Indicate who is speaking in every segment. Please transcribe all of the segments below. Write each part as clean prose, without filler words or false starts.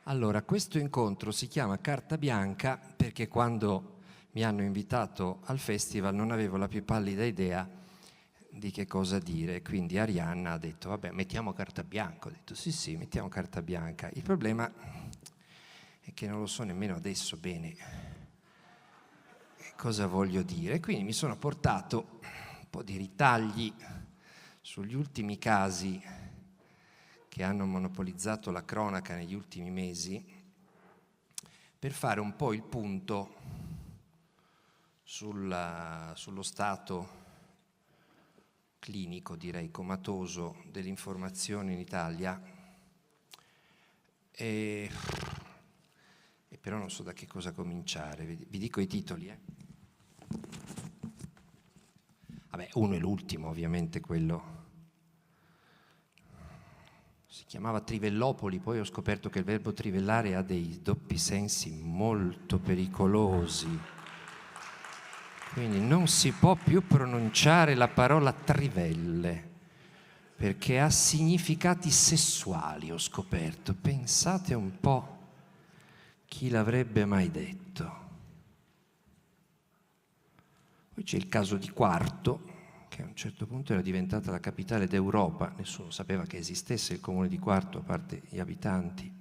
Speaker 1: Allora, questo incontro si chiama Carta Bianca perché quando mi hanno invitato al festival non avevo la più pallida idea di che cosa dire, quindi Arianna ha detto vabbè, mettiamo carta bianca. Ho detto sì, mettiamo carta bianca. Il problema è che non lo so nemmeno adesso bene cosa voglio dire, quindi mi sono portato un po' di ritagli sugli ultimi casi che hanno monopolizzato la cronaca negli ultimi mesi per fare un po' il punto sullo stato clinico, direi comatoso, dell'informazione in Italia e però non so da che cosa cominciare. Vi dico i titoli. Vabbè, uno è l'ultimo, ovviamente quello. Si chiamava Trivellopoli, poi ho scoperto che il verbo trivellare ha dei doppi sensi molto pericolosi. Quindi non si può più pronunciare la parola trivelle, perché ha significati sessuali, ho scoperto. Pensate un po', chi l'avrebbe mai detto? Poi c'è il caso di Quarto, che a un certo punto era diventata la capitale d'Europa, nessuno sapeva che esistesse il comune di Quarto, a parte gli abitanti.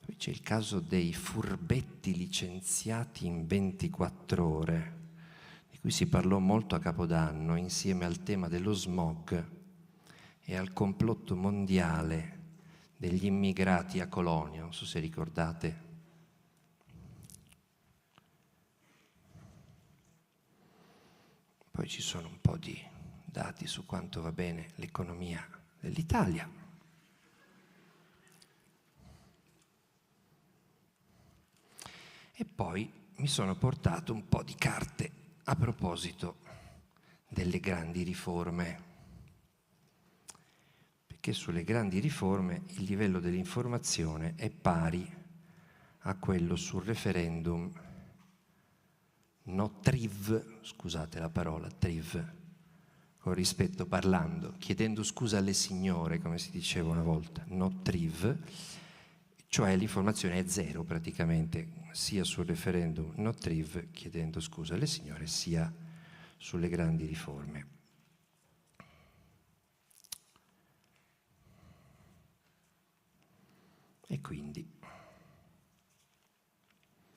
Speaker 1: Poi c'è il caso dei furbetti licenziati in 24 ore, di cui si parlò molto a Capodanno, insieme al tema dello smog e al complotto mondiale degli immigrati a Colonia, non so se ricordate. Poi ci sono un po' di dati su quanto va bene l'economia dell'Italia. E poi mi sono portato un po' di carte a proposito delle grandi riforme. Perché sulle grandi riforme il livello dell'informazione è pari a quello sul referendum no TRIV, scusate la parola, TRIV, con rispetto parlando, chiedendo scusa alle signore, come si diceva una volta, no TRIV, cioè l'informazione è zero praticamente, sia sul referendum no TRIV, chiedendo scusa alle signore, sia sulle grandi riforme. E quindi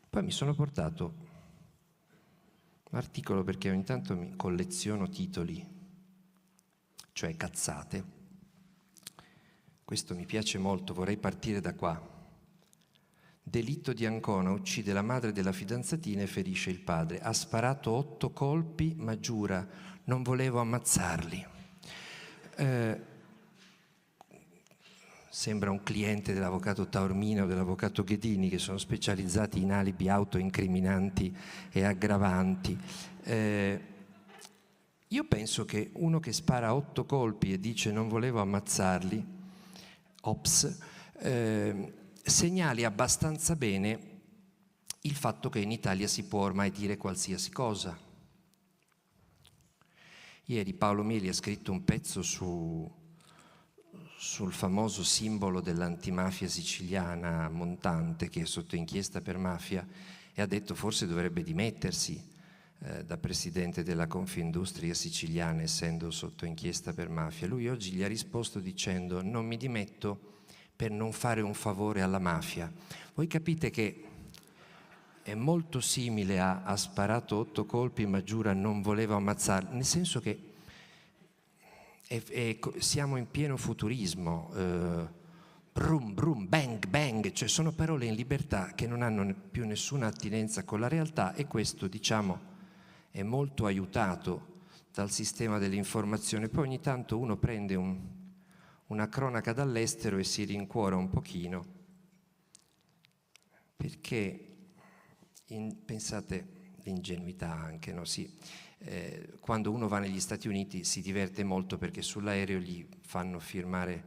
Speaker 1: poi mi sono portato un articolo perché ogni tanto mi colleziono titoli, cioè cazzate. Questo mi piace molto, vorrei partire da qua. Delitto di Ancona, uccide la madre della fidanzatina e ferisce il padre. Ha sparato 8 colpi, ma giura, non volevo ammazzarli. Sembra un cliente dell'avvocato Taormina o dell'avvocato Ghedini, che sono specializzati in alibi autoincriminanti e aggravanti. Io penso che uno che spara 8 colpi e dice non volevo ammazzarli, segnali abbastanza bene il fatto che in Italia si può ormai dire qualsiasi cosa. Ieri Paolo Meli ha scritto un pezzo sul famoso simbolo dell'antimafia siciliana Montante, che è sotto inchiesta per mafia, e ha detto forse dovrebbe dimettersi da presidente della Confindustria siciliana, essendo sotto inchiesta per mafia. Lui oggi gli ha risposto dicendo non mi dimetto per non fare un favore alla mafia. Voi capite che è molto simile a ha sparato 8 colpi ma giura non voleva ammazzarli, nel senso che siamo in pieno futurismo, brum brum, bang bang, cioè sono parole in libertà che non hanno più nessuna attinenza con la realtà, e questo, diciamo, è molto aiutato dal sistema dell'informazione. Poi ogni tanto uno prende una cronaca dall'estero e si rincuora un pochino, perché pensate l'ingenuità anche, no? Sì. Quando uno va negli Stati Uniti si diverte molto perché sull'aereo gli fanno firmare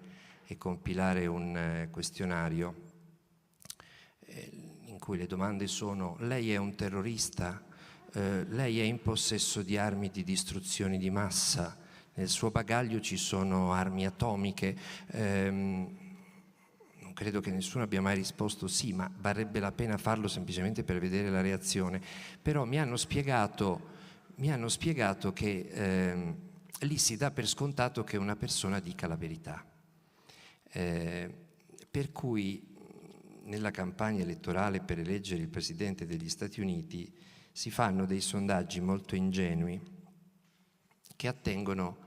Speaker 1: e compilare un questionario in cui le domande sono: lei è un terrorista? Lei è in possesso di armi di distruzione di massa? nel suo bagaglio ci sono armi atomiche. Non credo che nessuno abbia mai risposto sì, ma varrebbe la pena farlo semplicemente per vedere la reazione. Però mi hanno spiegato che lì si dà per scontato che una persona dica la verità. Per cui nella campagna elettorale per eleggere il Presidente degli Stati Uniti si fanno dei sondaggi molto ingenui che attengono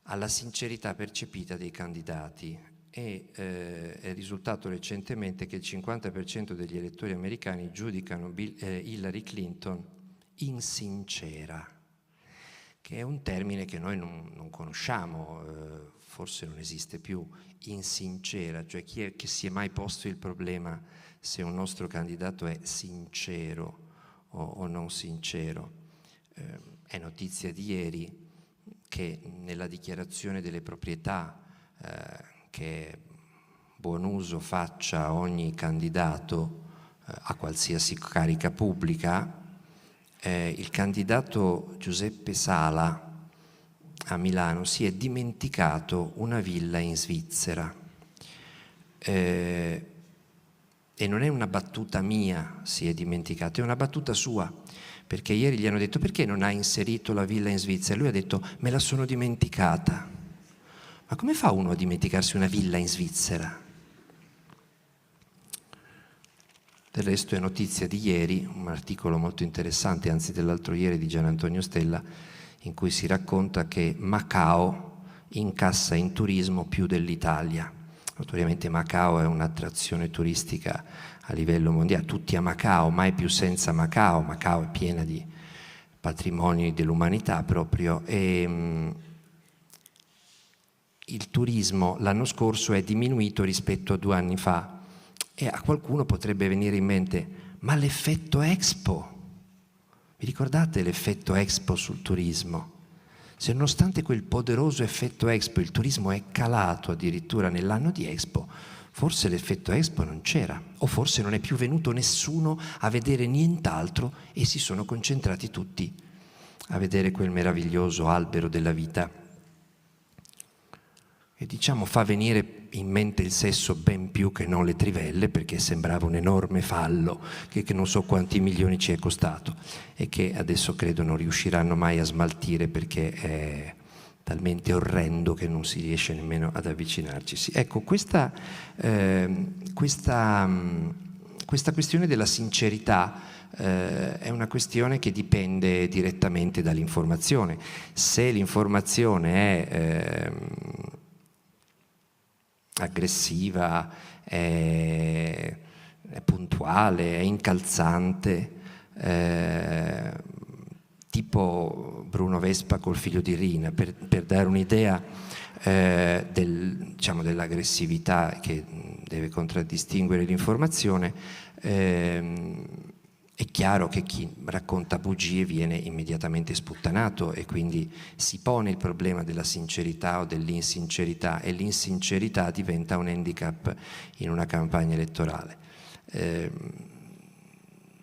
Speaker 1: alla sincerità percepita dei candidati e è risultato recentemente che il 50% degli elettori americani giudicano Hillary Clinton insincera, che è un termine che noi non conosciamo, forse non esiste più, insincera, cioè chi è che si è mai posto il problema se un nostro candidato è sincero o non sincero. È notizia di ieri che nella dichiarazione delle proprietà che buon uso faccia ogni candidato a qualsiasi carica pubblica, il candidato Giuseppe Sala a Milano si è dimenticato una villa in Svizzera. E non è una battuta mia, si è dimenticato, è una battuta sua, perché ieri gli hanno detto: perché non hai inserito la villa in Svizzera? Lui ha detto: me la sono dimenticata. Ma come fa uno a dimenticarsi una villa in Svizzera? Del resto è notizia di ieri, un articolo molto interessante, anzi dell'altro ieri, di Gian Antonio Stella, in cui si racconta che Macao incassa in turismo più dell'Italia. Notoriamente Macao è un'attrazione turistica a livello mondiale, tutti a Macao, mai più senza Macao. Macao è piena di patrimoni dell'umanità proprio, e il turismo l'anno scorso è diminuito rispetto a 2 anni fa. E a qualcuno potrebbe venire in mente: ma l'effetto Expo? Vi ricordate l'effetto Expo sul turismo? Se nonostante quel poderoso effetto Expo il turismo è calato addirittura nell'anno di Expo, forse l'effetto Expo non c'era, o forse non è più venuto nessuno a vedere nient'altro e si sono concentrati tutti a vedere quel meraviglioso albero della vita. E diciamo fa venire in mente il sesso ben più che non le trivelle, perché sembrava un enorme fallo che non so quanti milioni ci è costato e che adesso credo non riusciranno mai a smaltire, perché è talmente orrendo che non si riesce nemmeno ad avvicinarci. Ecco, questa questione della sincerità è una questione che dipende direttamente dall'informazione. Se l'informazione è aggressiva, è puntuale, è incalzante, tipo Bruno Vespa col figlio di Rina, per dare un'idea dell'aggressività che deve contraddistinguere l'informazione. È chiaro che chi racconta bugie viene immediatamente sputtanato e quindi si pone il problema della sincerità o dell'insincerità, e l'insincerità diventa un handicap in una campagna elettorale.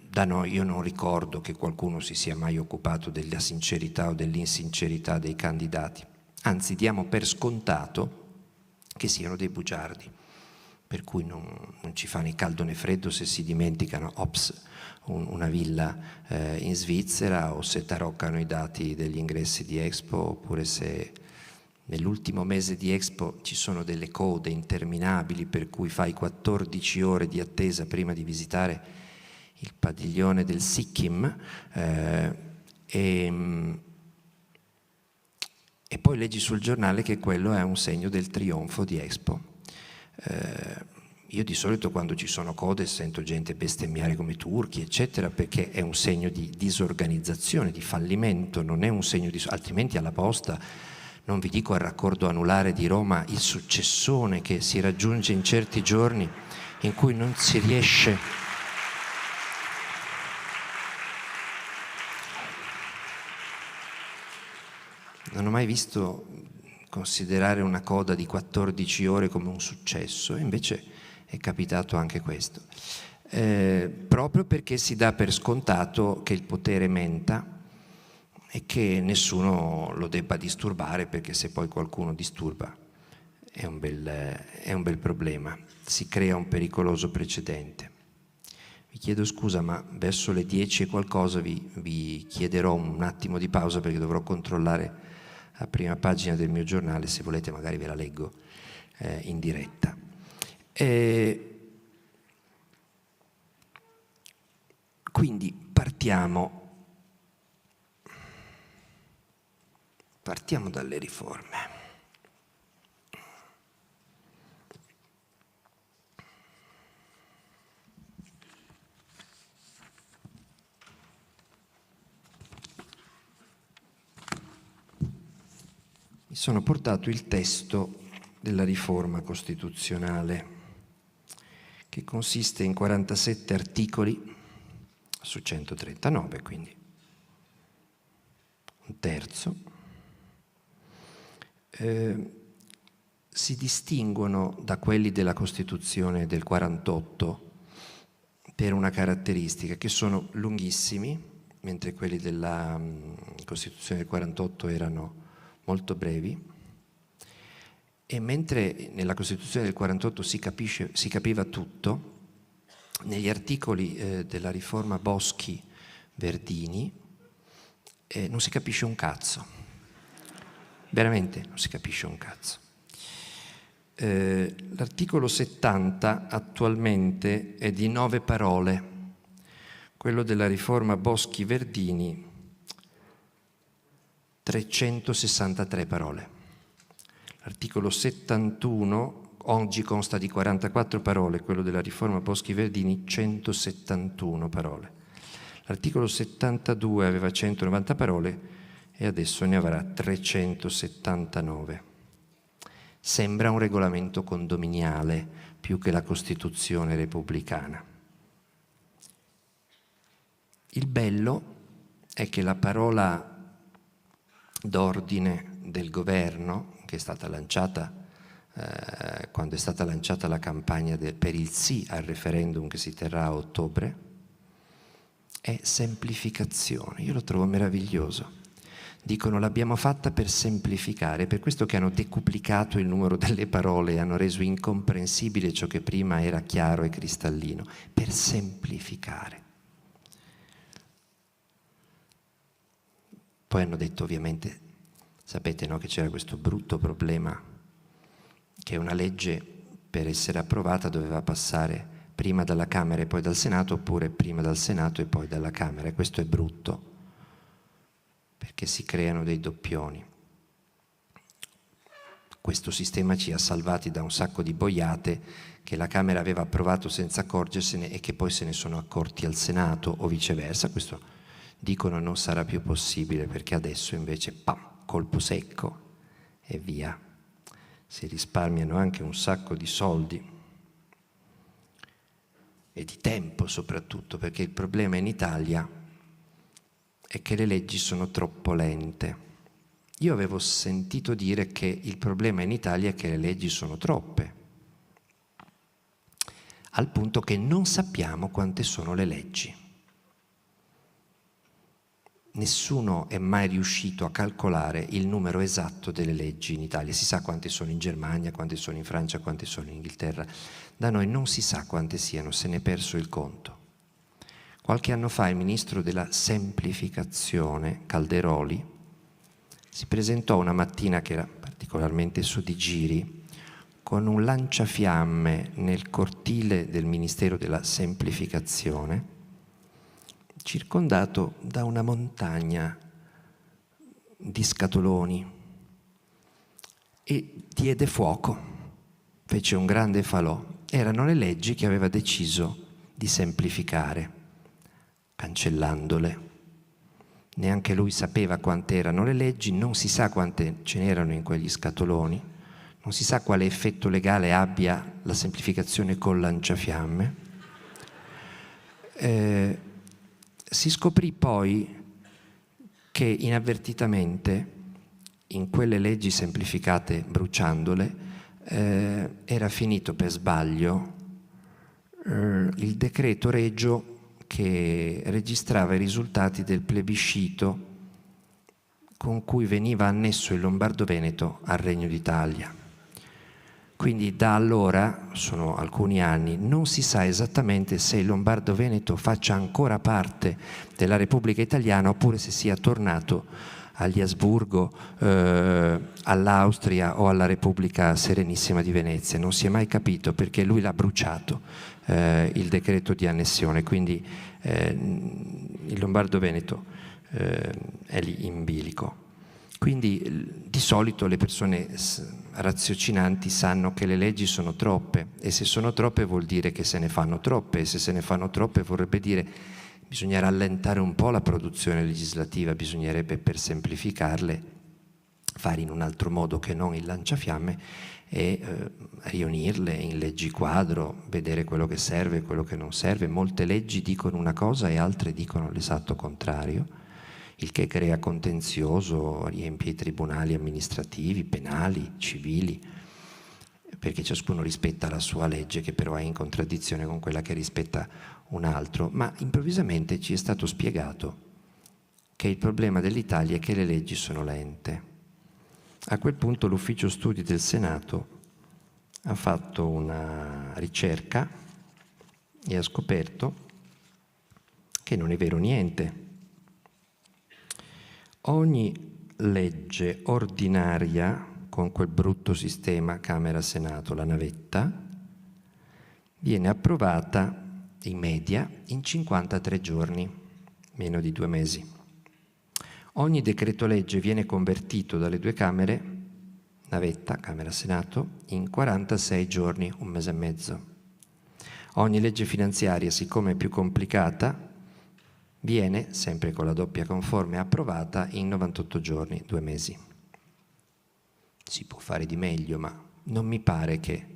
Speaker 1: Da noi io non ricordo che qualcuno si sia mai occupato della sincerità o dell'insincerità dei candidati, anzi diamo per scontato che siano dei bugiardi, per cui non ci fa né caldo né freddo se si dimenticano una villa in Svizzera, o se taroccano i dati degli ingressi di Expo, oppure se nell'ultimo mese di Expo ci sono delle code interminabili per cui fai 14 ore di attesa prima di visitare il padiglione del Sikkim, e poi leggi sul giornale che quello è un segno del trionfo di Expo. Io di solito quando ci sono code sento gente bestemmiare come i turchi, eccetera, perché è un segno di disorganizzazione, di fallimento, non è un segno di... altrimenti alla Posta, non vi dico al raccordo anulare di Roma, il successone che si raggiunge in certi giorni in cui non si riesce... Non ho mai visto considerare una coda di 14 ore come un successo, e invece è capitato anche questo, proprio perché si dà per scontato che il potere menta, e che nessuno lo debba disturbare, perché se poi qualcuno disturba è un bel problema, si crea un pericoloso precedente. Vi chiedo scusa, ma verso le 10 e qualcosa vi chiederò un attimo di pausa, perché dovrò controllare la prima pagina del mio giornale. Se volete magari ve la leggo in diretta. Quindi partiamo dalle riforme. Mi sono portato il testo della riforma costituzionale, che consiste in 47 articoli su 139, quindi un terzo. Si distinguono da quelli della Costituzione del 48 per una caratteristica, che sono lunghissimi, mentre quelli della Costituzione del 48 erano molto brevi, e mentre nella Costituzione del 48 si capiva tutto, negli articoli della riforma Boschi-Verdini non si capisce un cazzo, veramente non si capisce un cazzo. L'articolo 70 attualmente è di 9 parole, quello della riforma Boschi-Verdini 363 parole. L'articolo 71 oggi consta di 44 parole, quello della riforma Boschi-Verdini 171 parole. L'articolo 72 aveva 190 parole e adesso ne avrà 379. Sembra un regolamento condominiale più che la Costituzione repubblicana. Il bello è che la parola d'ordine del governo, che è stata lanciata quando è stata lanciata la campagna per il sì al referendum che si terrà a ottobre, è semplificazione. Io lo trovo meraviglioso. Dicono: l'abbiamo fatta per semplificare, è per questo che hanno decuplicato il numero delle parole e hanno reso incomprensibile ciò che prima era chiaro e cristallino, per semplificare. Poi hanno detto, ovviamente, sapete, no, che c'era questo brutto problema che una legge, per essere approvata, doveva passare prima dalla Camera e poi dal Senato, oppure prima dal Senato e poi dalla Camera. E questo è brutto, perché si creano dei doppioni. Questo sistema ci ha salvati da un sacco di boiate che la Camera aveva approvato senza accorgersene e che poi se ne sono accorti al Senato, o viceversa. Questo, dicono, non sarà più possibile, perché adesso invece, pam, colpo secco e via. Si risparmiano anche un sacco di soldi e di tempo soprattutto, perché il problema in Italia è che le leggi sono troppo lente. Io avevo sentito dire che il problema in Italia è che le leggi sono troppe, al punto che non sappiamo quante sono le leggi. Nessuno è mai riuscito a calcolare il numero esatto delle leggi in Italia. Si sa quante sono in Germania, quante sono in Francia, quante sono in Inghilterra. Da noi non si sa quante siano, se ne è perso il conto. Qualche anno fa il ministro della semplificazione, Calderoli, si presentò una mattina che era particolarmente su di giri, con un lanciafiamme nel cortile del Ministero della Semplificazione, circondato da una montagna di scatoloni, e diede fuoco, fece un grande falò. Erano le leggi che aveva deciso di semplificare, cancellandole. Neanche lui sapeva quante erano le leggi, non si sa quante ce n'erano in quegli scatoloni, non si sa quale effetto legale abbia la semplificazione col lanciafiamme. Si scoprì poi che inavvertitamente in quelle leggi semplificate, bruciandole, era finito per sbaglio il decreto regio che registrava i risultati del plebiscito con cui veniva annesso il Lombardo-Veneto al Regno d'Italia. Quindi da allora, sono alcuni anni, non si sa esattamente se il Lombardo-Veneto faccia ancora parte della Repubblica Italiana oppure se sia tornato agli Asburgo, all'Austria o alla Repubblica Serenissima di Venezia. Non si è mai capito perché lui l'ha bruciato il decreto di annessione, quindi il Lombardo-Veneto è lì in bilico. Quindi di solito le persone raziocinanti sanno che le leggi sono troppe e se sono troppe vuol dire che se ne fanno troppe e se se ne fanno troppe vorrebbe dire bisogna rallentare un po' la produzione legislativa, bisognerebbe per semplificarle fare in un altro modo che non il lanciafiamme e riunirle in leggi quadro, vedere quello che serve e quello che non serve. Molte leggi dicono una cosa e altre dicono l'esatto contrario, il che crea contenzioso, riempie i tribunali amministrativi, penali, civili, perché ciascuno rispetta la sua legge che però è in contraddizione con quella che rispetta un altro. Ma improvvisamente ci è stato spiegato che il problema dell'Italia è che le leggi sono lente. A quel punto l'Ufficio Studi del Senato ha fatto una ricerca e ha scoperto che non è vero niente. Ogni legge ordinaria con quel brutto sistema Camera-Senato, la navetta, viene approvata in media in 53 giorni, meno di 2 mesi. Ogni decreto legge viene convertito dalle 2 Camere, navetta, Camera-Senato, in 46 giorni, 1 mese e mezzo. Ogni legge finanziaria, siccome è più complicata, viene, sempre con la doppia conforme, approvata in 98 giorni, 2 mesi. Si può fare di meglio, ma non mi pare che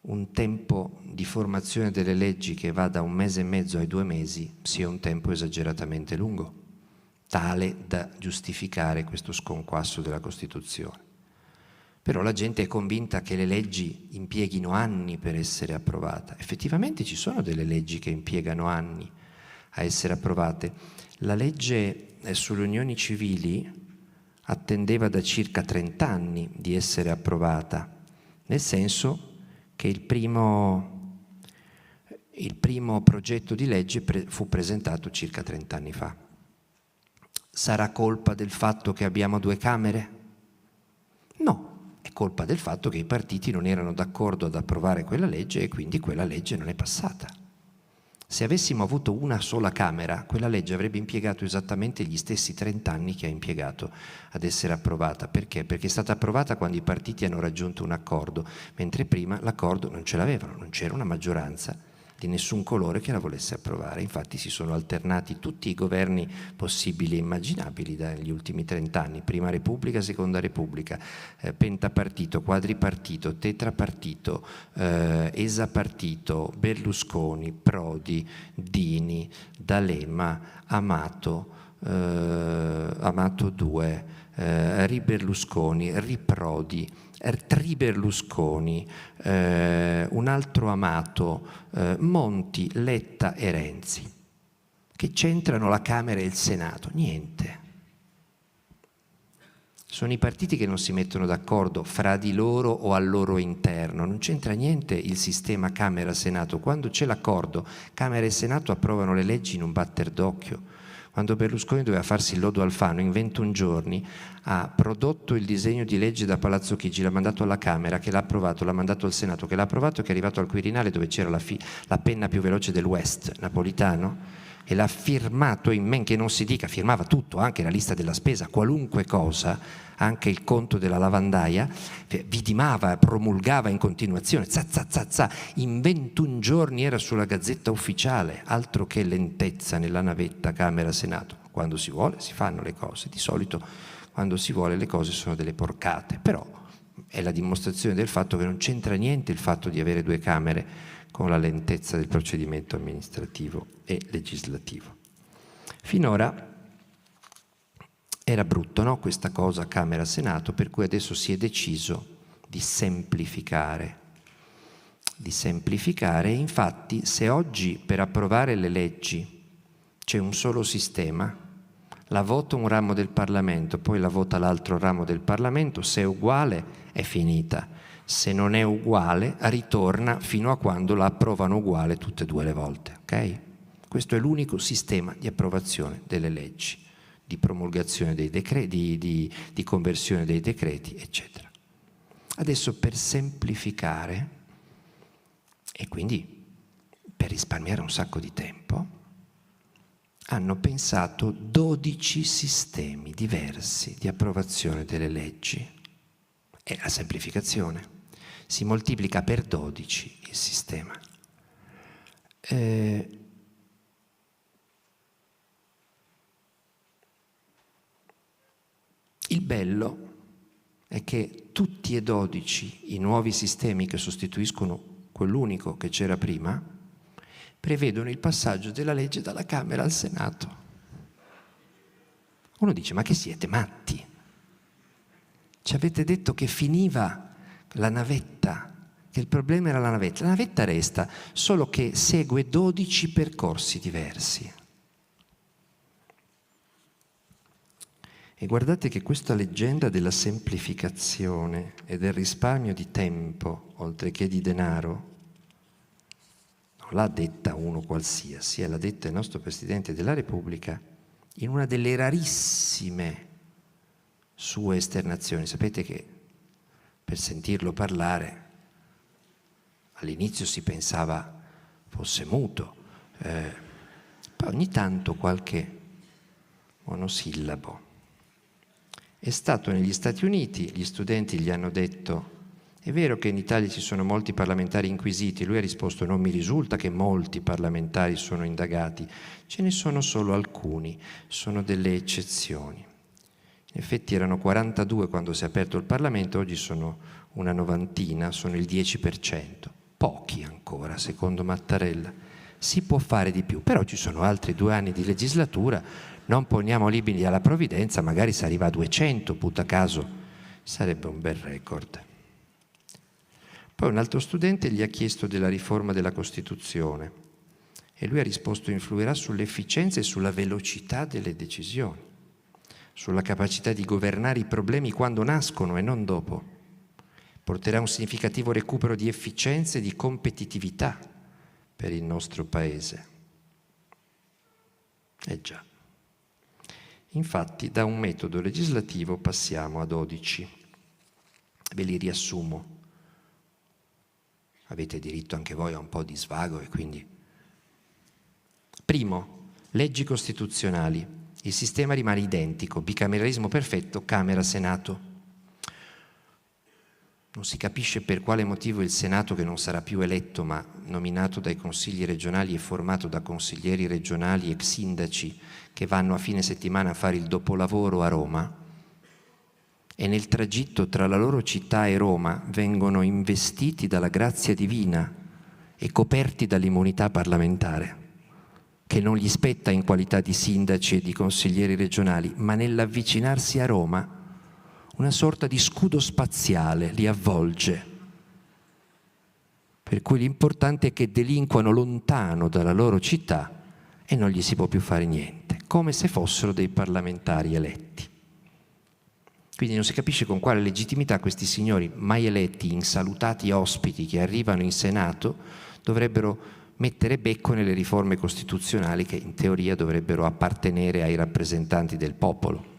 Speaker 1: un tempo di formazione delle leggi che va da 1 mese e mezzo ai 2 mesi sia un tempo esageratamente lungo, tale da giustificare questo sconquasso della Costituzione. Però la gente è convinta che le leggi impieghino anni per essere approvate. Effettivamente ci sono delle leggi che impiegano anni a essere approvate. La legge sulle unioni civili attendeva da circa 30 anni di essere approvata, nel senso che il primo progetto di legge fu presentato circa 30 anni fa. Sarà colpa del fatto che abbiamo 2 Camere? No, è colpa del fatto che i partiti non erano d'accordo ad approvare quella legge e quindi quella legge non è passata. Se avessimo avuto una sola Camera, quella legge avrebbe impiegato esattamente gli stessi 30 anni che ha impiegato ad essere approvata. Perché? Perché è stata approvata quando i partiti hanno raggiunto un accordo, mentre prima l'accordo non ce l'avevano, non c'era una maggioranza di nessun colore che la volesse approvare. Infatti si sono alternati tutti i governi possibili e immaginabili dagli ultimi 30 anni, prima Repubblica, seconda Repubblica, pentapartito, quadripartito, tetrapartito, esapartito, Berlusconi, Prodi, Dini, D'Alema, Amato 2, Riberlusconi, Riprodi, Triberlusconi, un altro Amato, Monti, Letta e Renzi. Che c'entrano la Camera e il Senato? Niente. Sono i partiti che non si mettono d'accordo fra di loro o al loro interno, non c'entra niente il sistema Camera-Senato. Quando c'è l'accordo, Camera e Senato approvano le leggi in un batter d'occhio. Quando Berlusconi doveva farsi il lodo Alfano, in 21 giorni ha prodotto il disegno di legge da Palazzo Chigi, l'ha mandato alla Camera, che l'ha approvato, l'ha mandato al Senato, che l'ha approvato e che è arrivato al Quirinale dove c'era la penna più veloce del West, Napolitano, e l'ha firmato in men che non si dica, firmava tutto, anche la lista della spesa, qualunque cosa, anche il conto della lavandaia, vidimava, promulgava in continuazione, in 21 giorni era sulla Gazzetta Ufficiale, altro che lentezza nella navetta Camera-Senato. Quando si vuole si fanno le cose, di solito quando si vuole le cose sono delle porcate, però è la dimostrazione del fatto che non c'entra niente il fatto di avere 2 Camere con la lentezza del procedimento amministrativo e legislativo. Finora era brutto, no? Questa cosa Camera-Senato, per cui adesso si è deciso di semplificare. Infatti, se oggi per approvare le leggi c'è un solo sistema, la vota un ramo del Parlamento, poi la vota l'altro ramo del Parlamento, se è uguale è finita, se non è uguale ritorna fino a quando la approvano uguale tutte e due le volte, ok? Questo è l'unico sistema di approvazione delle leggi, di promulgazione dei decreti, di conversione dei decreti, eccetera. Adesso, per semplificare e quindi per risparmiare un sacco di tempo, hanno pensato 12 sistemi diversi di approvazione delle leggi. È la semplificazione. Si moltiplica per 12 il sistema. Il bello è che tutti e 12 i nuovi sistemi che sostituiscono quell'unico che c'era prima prevedono il passaggio della legge dalla Camera al Senato. Uno dice: ma che siete matti? Ci avete detto che finiva la navetta, che il problema era la navetta. La navetta resta, solo che segue 12 percorsi diversi. E guardate che questa leggenda della semplificazione e del risparmio di tempo, oltre che di denaro, non l'ha detta uno qualsiasi, l'ha detta il nostro Presidente della Repubblica in una delle rarissime sue esternazioni. Sapete che per sentirlo parlare all'inizio si pensava fosse muto, poi ogni tanto qualche monosillabo. È stato negli Stati Uniti, gli studenti gli hanno detto: è vero che in Italia ci sono molti parlamentari inquisiti? Lui ha risposto: non mi risulta che molti parlamentari sono indagati, ce ne sono solo alcuni, sono delle eccezioni. In effetti erano 42 quando si è aperto il Parlamento, oggi sono una novantina, sono il 10%, pochi ancora secondo Mattarella. Si può fare di più, però ci sono altri 2 anni di legislatura, non poniamo limiti alla provvidenza, magari si arriva a 200, putta caso, sarebbe un bel record. Poi un altro studente gli ha chiesto della riforma della Costituzione e lui ha risposto: influirà sull'efficienza e sulla velocità delle decisioni, sulla capacità di governare i problemi quando nascono e non dopo. Porterà un significativo recupero di efficienza e di competitività per il nostro Paese. Già. Infatti, da un metodo legislativo passiamo a 12. Ve li riassumo. Avete diritto anche voi a un po' di svago e quindi... Primo, leggi costituzionali. Il sistema rimane identico, bicameralismo perfetto, Camera-Senato. Non si capisce per quale motivo il Senato, che non sarà più eletto ma nominato dai consigli regionali e formato da consiglieri regionali e sindaci che vanno a fine settimana a fare il dopolavoro a Roma, e nel tragitto tra la loro città e Roma vengono investiti dalla grazia divina e coperti dall'immunità parlamentare, che non gli spetta in qualità di sindaci e di consiglieri regionali, ma nell'avvicinarsi a Roma una sorta di scudo spaziale li avvolge, per cui l'importante è che delinquano lontano dalla loro città e non gli si può più fare niente, come se fossero dei parlamentari eletti. Quindi non si capisce con quale legittimità questi signori mai eletti, insalutati ospiti che arrivano in Senato, dovrebbero mettere becco nelle riforme costituzionali che in teoria dovrebbero appartenere ai rappresentanti del popolo.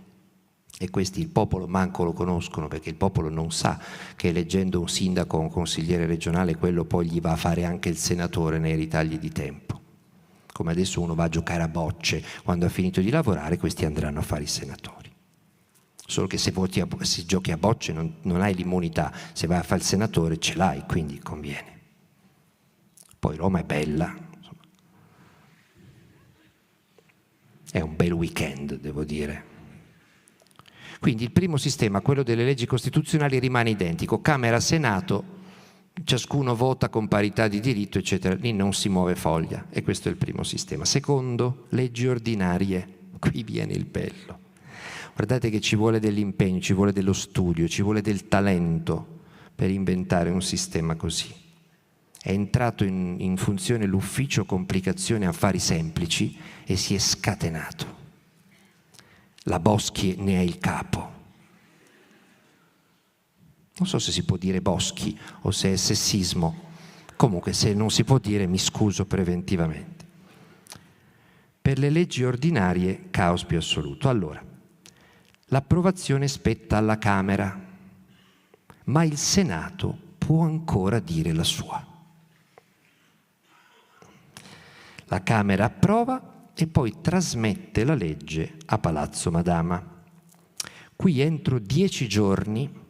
Speaker 1: E questi il popolo manco lo conoscono, perché il popolo non sa che eleggendo un sindaco o un consigliere regionale quello poi gli va a fare anche il senatore nei ritagli di tempo. Come adesso uno va a giocare a bocce, quando ha finito di lavorare questi andranno a fare i senatori. Solo che se giochi a bocce non hai l'immunità, se vai a fare il senatore ce l'hai, quindi conviene. Poi Roma è bella, insomma. È un bel weekend, devo dire. Quindi il primo sistema, quello delle leggi costituzionali, rimane identico. Camera, Senato, ciascuno vota con parità di diritto, eccetera. Lì non si muove foglia, e questo è il primo sistema. Secondo, leggi ordinarie. Qui viene il bello. Guardate che ci vuole dell'impegno, ci vuole dello studio, ci vuole del talento per inventare un sistema così. È entrato in funzione l'ufficio complicazione affari semplici e si è scatenato. La Boschi ne è il capo. Non so se si può dire Boschi o se è sessismo. Comunque, se non si può dire, mi scuso preventivamente. Per le leggi ordinarie, caos più assoluto. Allora, l'approvazione spetta alla Camera, ma il Senato può ancora dire la sua. La Camera approva e poi trasmette la legge a Palazzo Madama. Qui entro 10 giorni,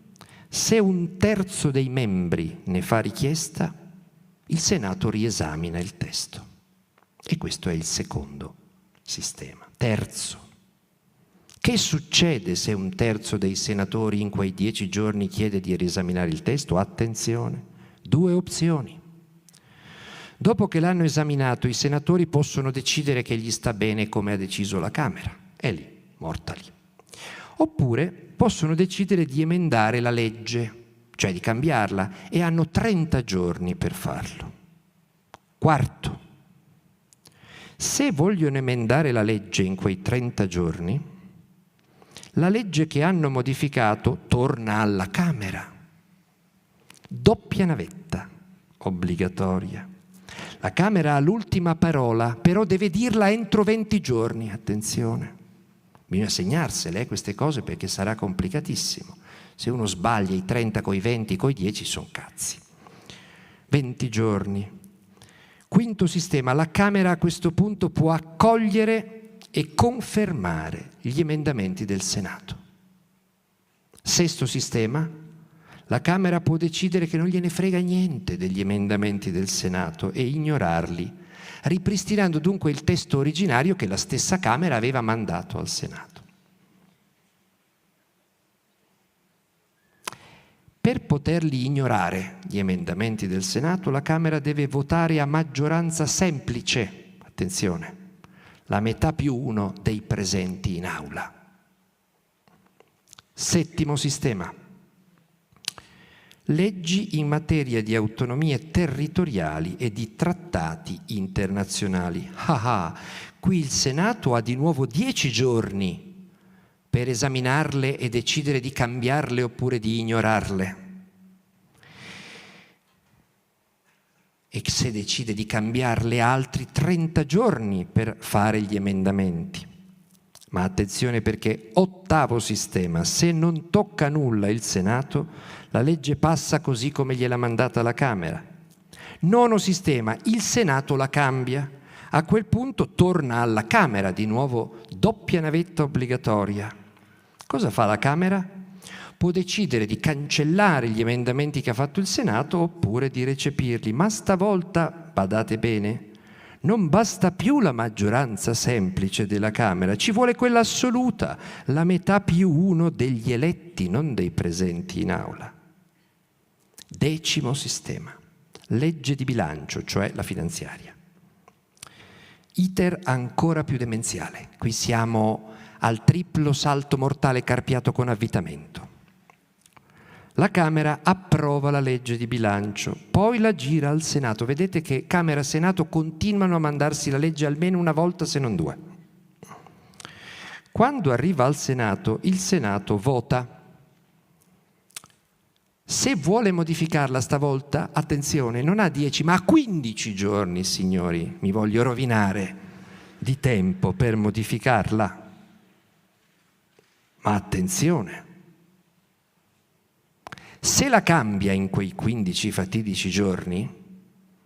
Speaker 1: se un terzo dei membri ne fa richiesta, il Senato riesamina il testo. E questo è il secondo sistema. Terzo. Che succede se un terzo dei senatori in quei 10 giorni chiede di riesaminare il testo? Attenzione, 2 opzioni. Dopo che l'hanno esaminato, i senatori possono decidere che gli sta bene come ha deciso la Camera. È lì, morta lì. Oppure possono decidere di emendare la legge, cioè di cambiarla, e hanno 30 giorni per farlo. Quarto, se vogliono emendare la legge in quei 30 giorni, la legge che hanno modificato torna alla Camera. Doppia navetta, obbligatoria. La Camera ha l'ultima parola, però deve dirla entro 20 giorni, attenzione. Bisogna segnarsele queste cose perché sarà complicatissimo. Se uno sbaglia i 30 coi 20, coi 10 sono cazzi. 20 giorni. Quinto sistema, la Camera a questo punto può accogliere e confermare gli emendamenti del Senato. Sesto sistema, la Camera può decidere che non gliene frega niente degli emendamenti del Senato e ignorarli, ripristinando dunque il testo originario che la stessa Camera aveva mandato al Senato. Per poterli ignorare, gli emendamenti del Senato, la Camera deve votare a maggioranza semplice, attenzione, la metà più 1 dei presenti in aula. Settimo sistema. Leggi in materia di autonomie territoriali e di trattati internazionali. Qui il Senato ha di nuovo 10 giorni per esaminarle e decidere di cambiarle oppure di ignorarle. E se decide di cambiarle ha altri 30 giorni per fare gli emendamenti. Ma attenzione perché ottavo sistema, se non tocca nulla il Senato, la legge passa così come gliel'ha mandata la Camera. Nono sistema, il Senato la cambia. A quel punto torna alla Camera, di nuovo doppia navetta obbligatoria. Cosa fa la Camera? Può decidere di cancellare gli emendamenti che ha fatto il Senato oppure di recepirli, ma stavolta, badate bene, non basta più la maggioranza semplice della Camera, ci vuole quella assoluta, la metà più 1 degli eletti, non dei presenti in aula. Decimo sistema, legge di bilancio, cioè la finanziaria. Iter ancora più demenziale, qui siamo al triplo salto mortale carpiato con avvitamento. La Camera approva la legge di bilancio, poi la gira al Senato. Vedete che Camera e Senato continuano a mandarsi la legge almeno una volta, se non 2. Quando arriva al Senato, il Senato vota. Se vuole modificarla stavolta, attenzione, non ha 10 ma ha 15 giorni, signori, mi voglio rovinare, di tempo per modificarla. Ma attenzione, se la cambia in quei 15 fatidici giorni,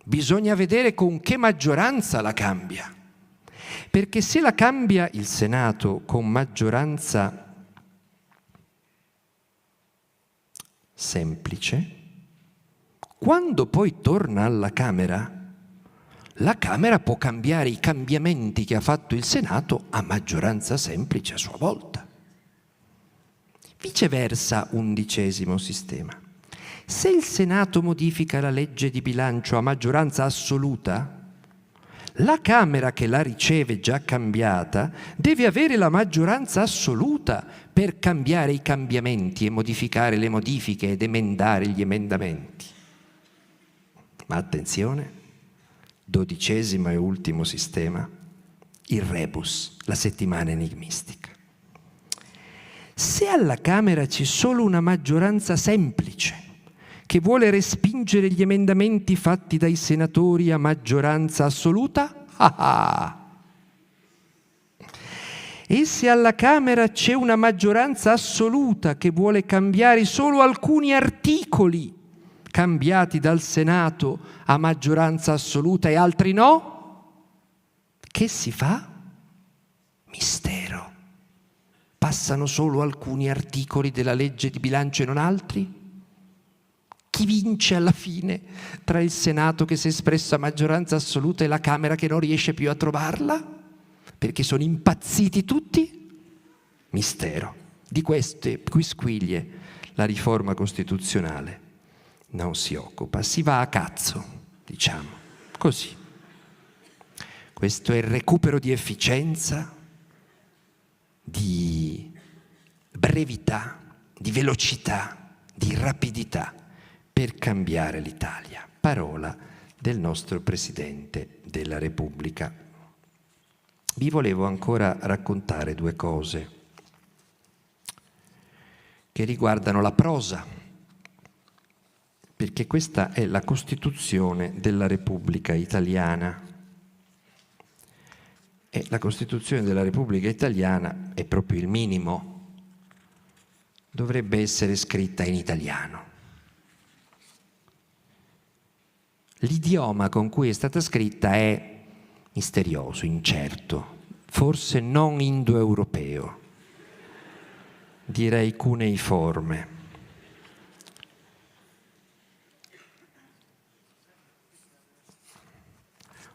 Speaker 1: bisogna vedere con che maggioranza la cambia. Perché se la cambia il Senato con maggioranza semplice, quando poi torna alla Camera, la Camera può cambiare i cambiamenti che ha fatto il Senato a maggioranza semplice a sua volta. Viceversa, 11° sistema. Se il Senato modifica la legge di bilancio a maggioranza assoluta, la Camera che la riceve già cambiata deve avere la maggioranza assoluta per cambiare i cambiamenti e modificare le modifiche ed emendare gli emendamenti. Ma attenzione, 12° e ultimo sistema, il rebus, la settimana enigmistica. Se alla Camera c'è solo una maggioranza semplice che vuole respingere gli emendamenti fatti dai senatori a maggioranza assoluta, e se alla Camera c'è una maggioranza assoluta che vuole cambiare solo alcuni articoli cambiati dal Senato a maggioranza assoluta e altri no, che si fa? Mistero. Passano solo alcuni articoli della legge di bilancio e non altri? Chi vince alla fine tra il Senato che si è espresso a maggioranza assoluta e la Camera che non riesce più a trovarla? Perché sono impazziti tutti? Mistero. Di queste quisquiglie la riforma costituzionale non si occupa, si va a cazzo, diciamo, così. Questo è il recupero di efficienza, di brevità, di velocità, di rapidità per cambiare l'Italia. Parola del nostro Presidente della Repubblica. Vi volevo ancora raccontare due cose che riguardano la prosa, perché questa è la Costituzione della Repubblica Italiana. E la Costituzione della Repubblica Italiana è proprio il minimo. Dovrebbe essere scritta in italiano. L'idioma con cui è stata scritta è misterioso, incerto, forse non indoeuropeo, direi cuneiforme.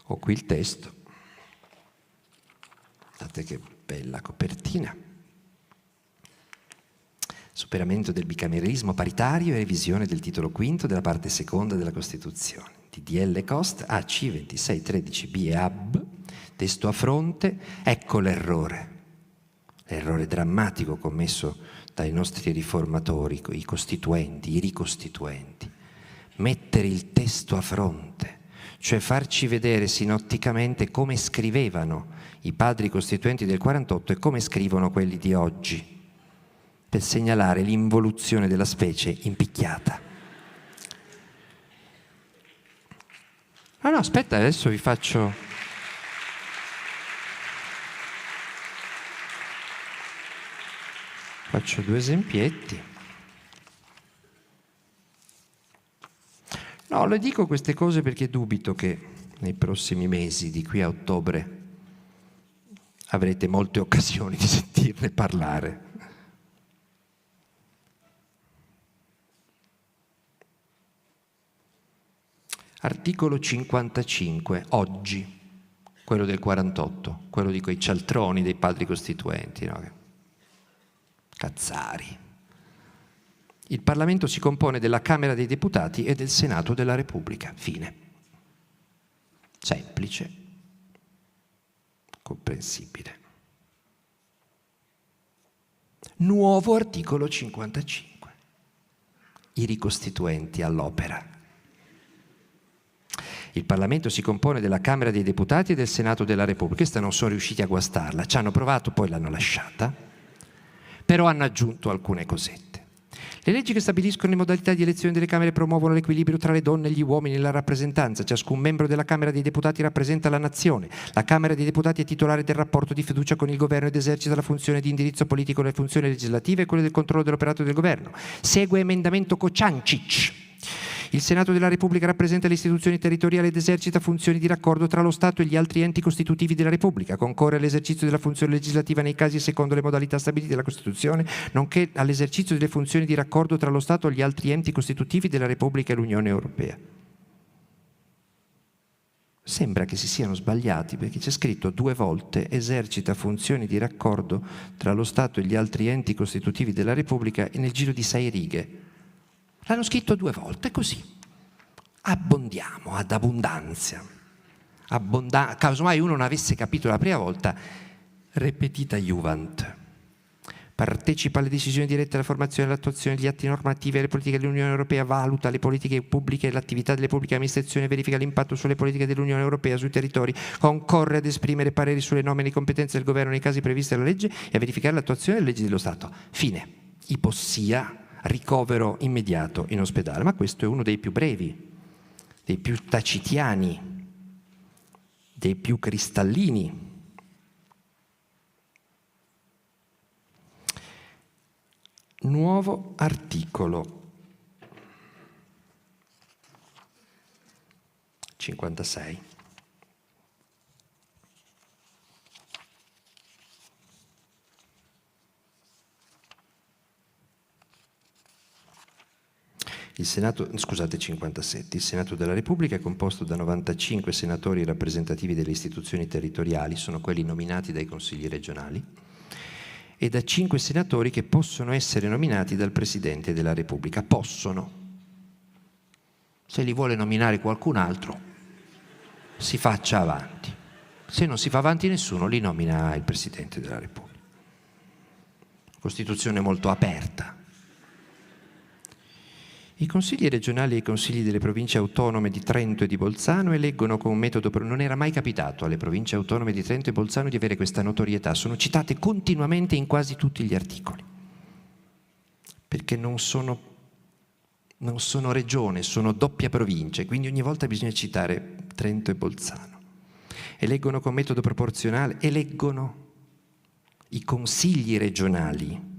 Speaker 1: Ho qui il testo, guardate che bella copertina. Superamento del bicameralismo paritario e revisione del titolo quinto della parte seconda della Costituzione. DDL Cost AC 2613B e AB, testo a fronte, ecco l'errore drammatico commesso dai nostri riformatori, i costituenti, i ricostituenti. Mettere il testo a fronte, cioè farci vedere sinotticamente come scrivevano i padri costituenti del 48 e come scrivono quelli di oggi, per segnalare l'involuzione della specie impicchiata. No, aspetta, adesso vi faccio due esempietti. No, le dico queste cose perché dubito che nei prossimi mesi, di qui a ottobre, avrete molte occasioni di sentirne parlare. Articolo 55, oggi, quello del 48, quello di quei cialtroni dei padri costituenti, no? Cazzari. Il Parlamento si compone della Camera dei Deputati e del Senato della Repubblica. Fine. Semplice, comprensibile. Nuovo articolo 55. I ricostituenti all'opera. Il Parlamento si compone della Camera dei Deputati e del Senato della Repubblica. Questa non sono riusciti a guastarla, ci hanno provato, poi l'hanno lasciata, però hanno aggiunto alcune cosette. Le leggi che stabiliscono le modalità di elezione delle Camere promuovono l'equilibrio tra le donne e gli uomini nella rappresentanza. Ciascun membro della Camera dei Deputati rappresenta la nazione. La Camera dei Deputati è titolare del rapporto di fiducia con il governo ed esercita la funzione di indirizzo politico, le funzioni legislative e quelle del controllo dell'operato del governo. Segue emendamento Kociancic. Il Senato della Repubblica rappresenta le istituzioni territoriali ed esercita funzioni di raccordo tra lo Stato e gli altri enti costitutivi della Repubblica. Concorre all'esercizio della funzione legislativa nei casi secondo le modalità stabilite dalla Costituzione, nonché all'esercizio delle funzioni di raccordo tra lo Stato e gli altri enti costitutivi della Repubblica e l'Unione Europea. Sembra che si siano sbagliati perché c'è scritto 2 volte esercita funzioni di raccordo tra lo Stato e gli altri enti costitutivi della Repubblica e nel giro di 6 righe. L'hanno scritto 2 volte, così. Abbondiamo ad abbondanza. Casomai uno non avesse capito la prima volta, repetita iuvant. partecipa alle decisioni dirette alla formazione e all'attuazione degli atti normativi e alle politiche dell'Unione Europea, valuta le politiche pubbliche e l'attività delle pubbliche amministrazioni, verifica l'impatto sulle politiche dell'Unione Europea sui territori, concorre ad esprimere pareri sulle nomine e competenze del governo nei casi previsti dalla legge e a verificare l'attuazione delle leggi dello Stato. Fine. Ipossia, ricovero immediato in ospedale, ma questo è uno dei più brevi, dei più tacitiani, dei più cristallini. Nuovo articolo 56. Il Senato, scusate, 57. Il Senato della Repubblica è composto da 95 senatori rappresentativi delle istituzioni territoriali, sono quelli nominati dai consigli regionali, e da 5 senatori che possono essere nominati dal Presidente della Repubblica. Possono. Se li vuole nominare qualcun altro, si faccia avanti. Se non si fa avanti nessuno, li nomina il Presidente della Repubblica. Costituzione molto aperta. I consigli regionali e i consigli delle province autonome di Trento e di Bolzano eleggono con un metodo, non era mai capitato alle province autonome di Trento e Bolzano di avere questa notorietà, sono citate continuamente in quasi tutti gli articoli, perché non sono regione, sono doppia provincia, quindi ogni volta bisogna citare Trento e Bolzano. Eleggono con metodo proporzionale, eleggono i consigli regionali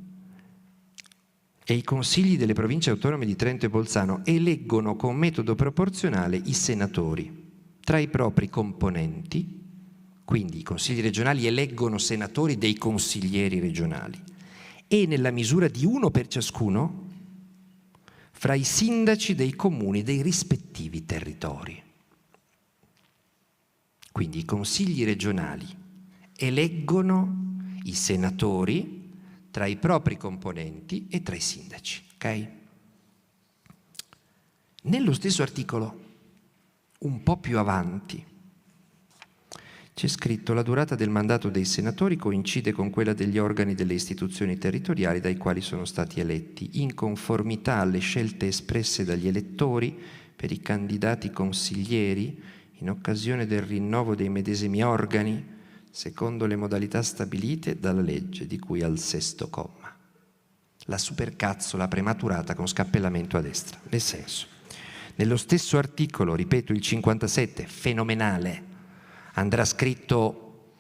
Speaker 1: e i consigli delle province autonome di Trento e Bolzano eleggono con metodo proporzionale i senatori tra i propri componenti, quindi i consigli regionali eleggono senatori dei consiglieri regionali e nella misura di uno per ciascuno fra i sindaci dei comuni dei rispettivi territori. Quindi i consigli regionali eleggono i senatori tra i propri componenti e tra i sindaci, ok? Nello stesso articolo, un po' più avanti, c'è scritto: la durata del mandato dei senatori coincide con quella degli organi delle istituzioni territoriali dai quali sono stati eletti, in conformità alle scelte espresse dagli elettori per i candidati consiglieri in occasione del rinnovo dei medesimi organi, secondo le modalità stabilite dalla legge di cui al 6° comma. La supercazzola prematurata con scappellamento a destra. Nel senso, nello stesso articolo, ripeto il 57, fenomenale, andrà scritto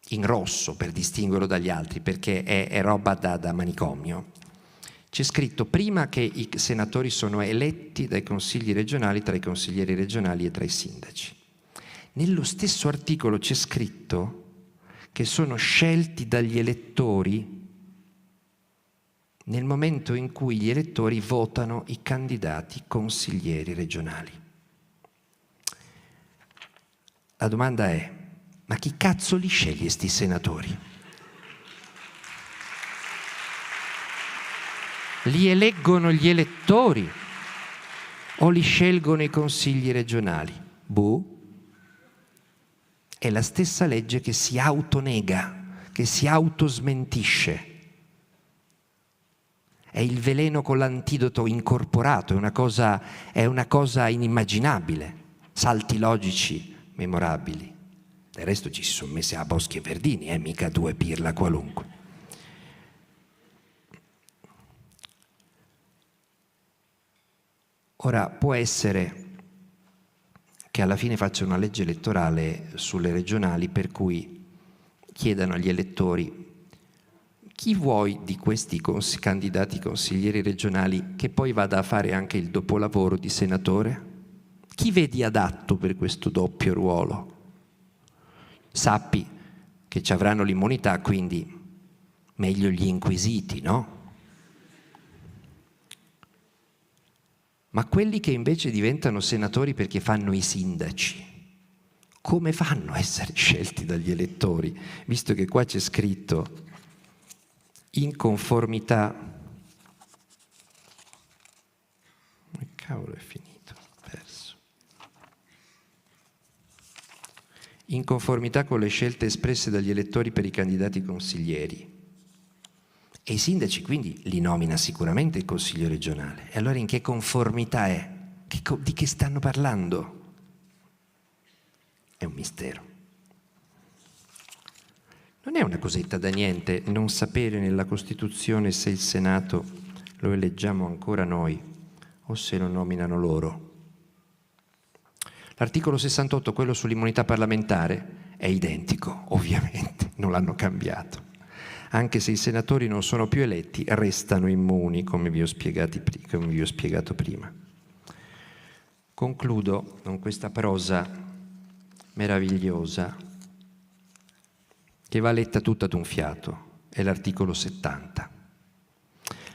Speaker 1: in rosso per distinguerlo dagli altri, perché è roba da manicomio. C'è scritto prima che i senatori sono eletti dai consigli regionali, tra i consiglieri regionali e tra i sindaci. Nello stesso articolo c'è scritto che sono scelti dagli elettori nel momento in cui gli elettori votano i candidati consiglieri regionali. La domanda è: ma chi cazzo li sceglie sti senatori? Li eleggono gli elettori o li scelgono i consigli regionali? Boh. È la stessa legge che si autonega, che si autosmentisce. È il veleno con l'antidoto incorporato, è una cosa inimmaginabile, salti logici memorabili. Del resto ci si sono messi a Boschi e Verdini, mica due pirla qualunque. Ora, può essere che alla fine faccia una legge elettorale sulle regionali per cui chiedano agli elettori: chi vuoi di questi candidati consiglieri regionali che poi vada a fare anche il dopolavoro di senatore? Chi vedi adatto per questo doppio ruolo? Sappi che ci avranno l'immunità, quindi meglio gli inquisiti, no? Ma quelli che invece diventano senatori perché fanno i sindaci, come fanno a essere scelti dagli elettori? Visto che qua c'è scritto in conformità. Che cavolo è finito? Perso. In conformità con le scelte espresse dagli elettori per i candidati consiglieri. E i sindaci quindi li nomina sicuramente il Consiglio regionale. E allora in che conformità è? Di che stanno parlando? È un mistero. Non è una cosetta da niente non sapere nella Costituzione se il Senato lo eleggiamo ancora noi o se lo nominano loro. L'articolo 68, quello sull'immunità parlamentare, è identico, ovviamente, non l'hanno cambiato. Anche se i senatori non sono più eletti, restano immuni, come vi ho spiegato prima. Concludo con questa prosa meravigliosa che va letta tutta d'un fiato, è l'articolo 70.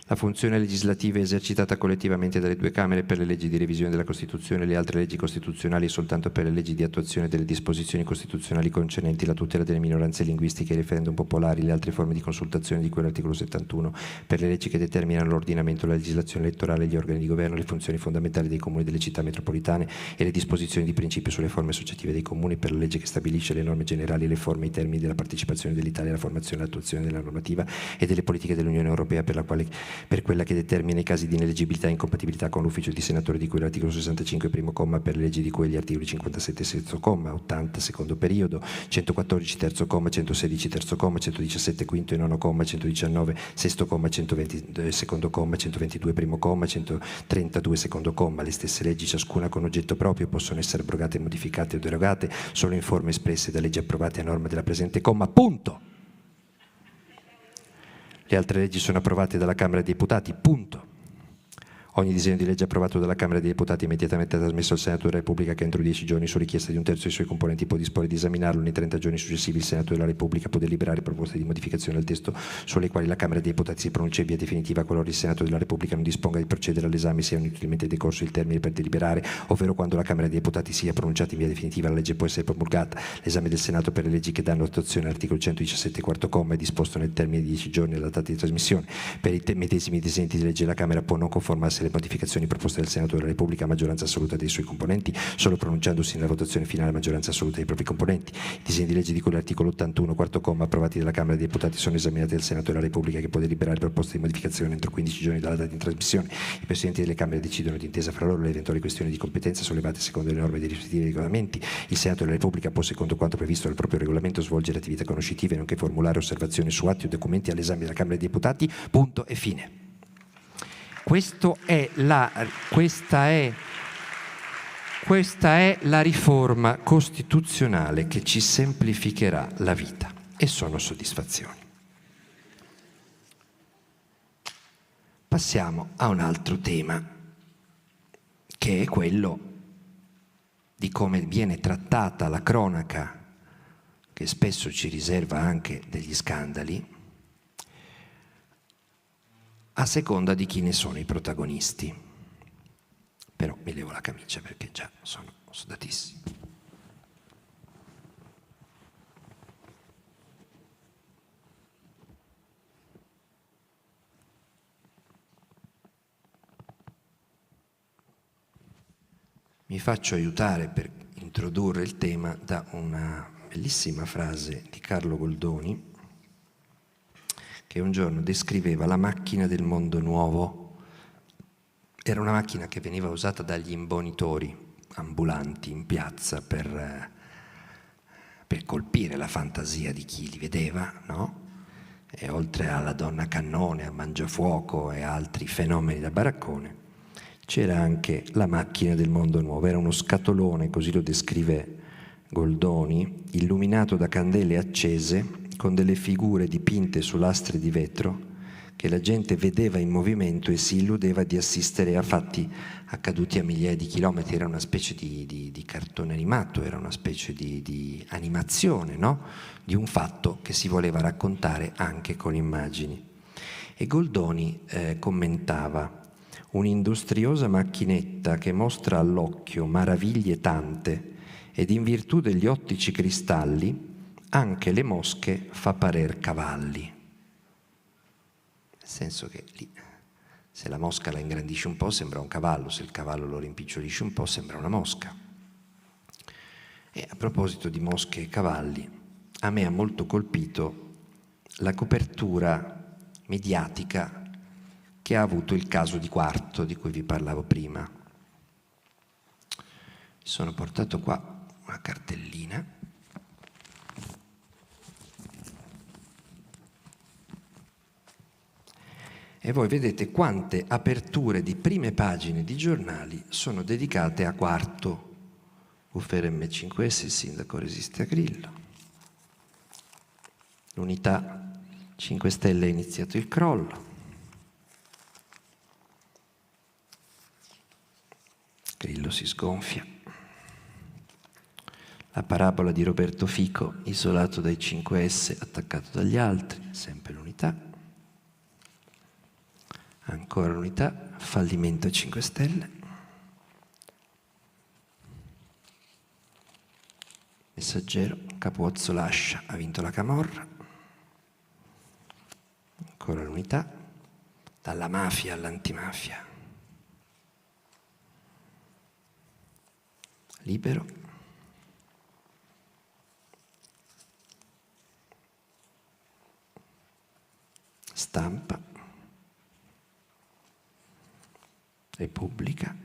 Speaker 1: La funzione legislativa è esercitata collettivamente dalle due Camere per le leggi di revisione della Costituzione e le altre leggi costituzionali e soltanto per le leggi di attuazione delle disposizioni costituzionali concernenti la tutela delle minoranze linguistiche, i referendum popolari, le altre forme di consultazione di cui all'articolo 71, per le leggi che determinano l'ordinamento, la legislazione elettorale, gli organi di governo, le funzioni fondamentali dei comuni e delle città metropolitane e le disposizioni di principio sulle forme associative dei comuni, per la legge che stabilisce le norme generali, le forme e i termini della partecipazione dell'Italia alla formazione e all'attuazione della normativa e delle politiche dell'Unione Europea, per quella che determina i casi di ineleggibilità e incompatibilità con l'ufficio di senatore di cui l'articolo 65 primo comma, per le leggi di cui agli articoli 57 sesto comma, 80 secondo periodo, 114 terzo comma, 116 terzo comma, 117 quinto e nono comma, 119 sesto comma, 120 secondo comma, 122 primo comma, 132 secondo comma. Le stesse leggi, ciascuna con oggetto proprio, possono essere abrogate, modificate o derogate solo in forme espresse da leggi approvate a norma della presente comma, punto. Le altre leggi sono approvate dalla Camera dei Deputati, punto. Ogni disegno di legge approvato dalla Camera dei Deputati è immediatamente trasmesso al Senato della Repubblica, che entro 10 giorni, su richiesta di un terzo dei suoi componenti, può disporre di esaminarlo. Nei 30 giorni successivi il Senato della Repubblica può deliberare proposte di modificazione al testo sulle quali la Camera dei Deputati si pronuncia in via definitiva, qualora il Senato della Repubblica non disponga di procedere all'esame, sia inutilmente decorso il termine per deliberare, ovvero quando la Camera dei Deputati sia pronunciata in via definitiva, la legge può essere promulgata. L'esame del Senato per le leggi che danno attuazione all'articolo 117 quarto comma è disposto nel termine di 10 giorni dalla data di trasmissione. Per i medesimi disegni di legge la Camera può non conformarsi alle modificazioni proposte del Senato della Repubblica a maggioranza assoluta dei suoi componenti, solo pronunciandosi nella votazione finale a maggioranza assoluta dei propri componenti. I disegni di legge di cui l'articolo 81, quarto comma, approvati dalla Camera dei Deputati sono esaminati dal Senato della Repubblica, che può deliberare proposte di modificazione entro 15 giorni dalla data di trasmissione. I Presidenti delle Camere decidono d'intesa fra loro le eventuali questioni di competenza sollevate secondo le norme dei rispettivi regolamenti. Il Senato della Repubblica può, secondo quanto previsto dal proprio regolamento, svolgere attività conoscitive, nonché formulare osservazioni su atti o documenti all'esame della Camera dei Deputati, punto e fine. Questa è la riforma costituzionale che ci semplificherà la vita, e sono soddisfazioni. Passiamo a un altro tema, che è quello di come viene trattata la cronaca, che spesso ci riserva anche degli scandali, a seconda di chi ne sono i protagonisti. Però mi levo la camicia perché già sono sudatissimo. Mi faccio aiutare per introdurre il tema da una bellissima frase di Carlo Goldoni, che un giorno descriveva la macchina del mondo nuovo. Era una macchina che veniva usata dagli imbonitori ambulanti in piazza per colpire la fantasia di chi li vedeva, no? E oltre alla donna cannone, a mangiafuoco e altri fenomeni da baraccone, c'era anche la macchina del mondo nuovo. Era uno scatolone, così lo descrive Goldoni, illuminato da candele accese, con delle figure dipinte su lastre di vetro che la gente vedeva in movimento e si illudeva di assistere a fatti accaduti a migliaia di chilometri. Era una specie di cartone animato, era una specie di animazione, no? Di un fatto che si voleva raccontare anche con immagini. E Goldoni commentava: un'industriosa macchinetta che mostra all'occhio maraviglie tante, ed in virtù degli ottici cristalli anche le mosche fa parer cavalli. Nel senso che lì, se la mosca la ingrandisce un po' sembra un cavallo, se il cavallo lo rimpicciolisce un po' sembra una mosca. E a proposito di mosche e cavalli, a me ha molto colpito la copertura mediatica che ha avuto il caso di Quarto, di cui vi parlavo prima. Mi sono portato qua una cartellina. E voi vedete quante aperture di prime pagine di giornali sono dedicate a Quarto. Bufera M5S, il sindaco resiste a Grillo. L'Unità 5 Stelle ha iniziato il crollo. Grillo si sgonfia. La parabola di Roberto Fico, isolato dai 5S, attaccato dagli altri, sempre l'Unità. Ancora l'Unità, fallimento 5 Stelle. Messaggero, Capozzo lascia, ha vinto la camorra. Ancora l'Unità, dalla mafia all'antimafia. Libero. Stampa. Repubblica.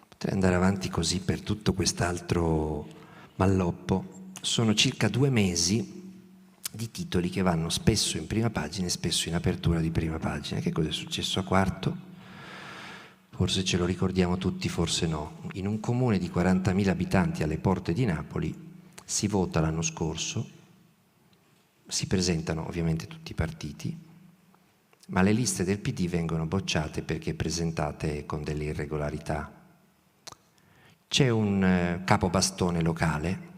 Speaker 1: Potrei andare avanti così per tutto quest'altro malloppo. Sono circa 2 mesi di titoli che vanno spesso in prima pagina e spesso in apertura di prima pagina. Che cosa è successo a Quarto? Forse ce lo ricordiamo tutti, forse no. In un comune di 40.000 abitanti alle porte di Napoli si vota l'anno scorso, si presentano ovviamente tutti i partiti, ma le liste del PD vengono bocciate perché presentate con delle irregolarità. C'è un capobastone locale,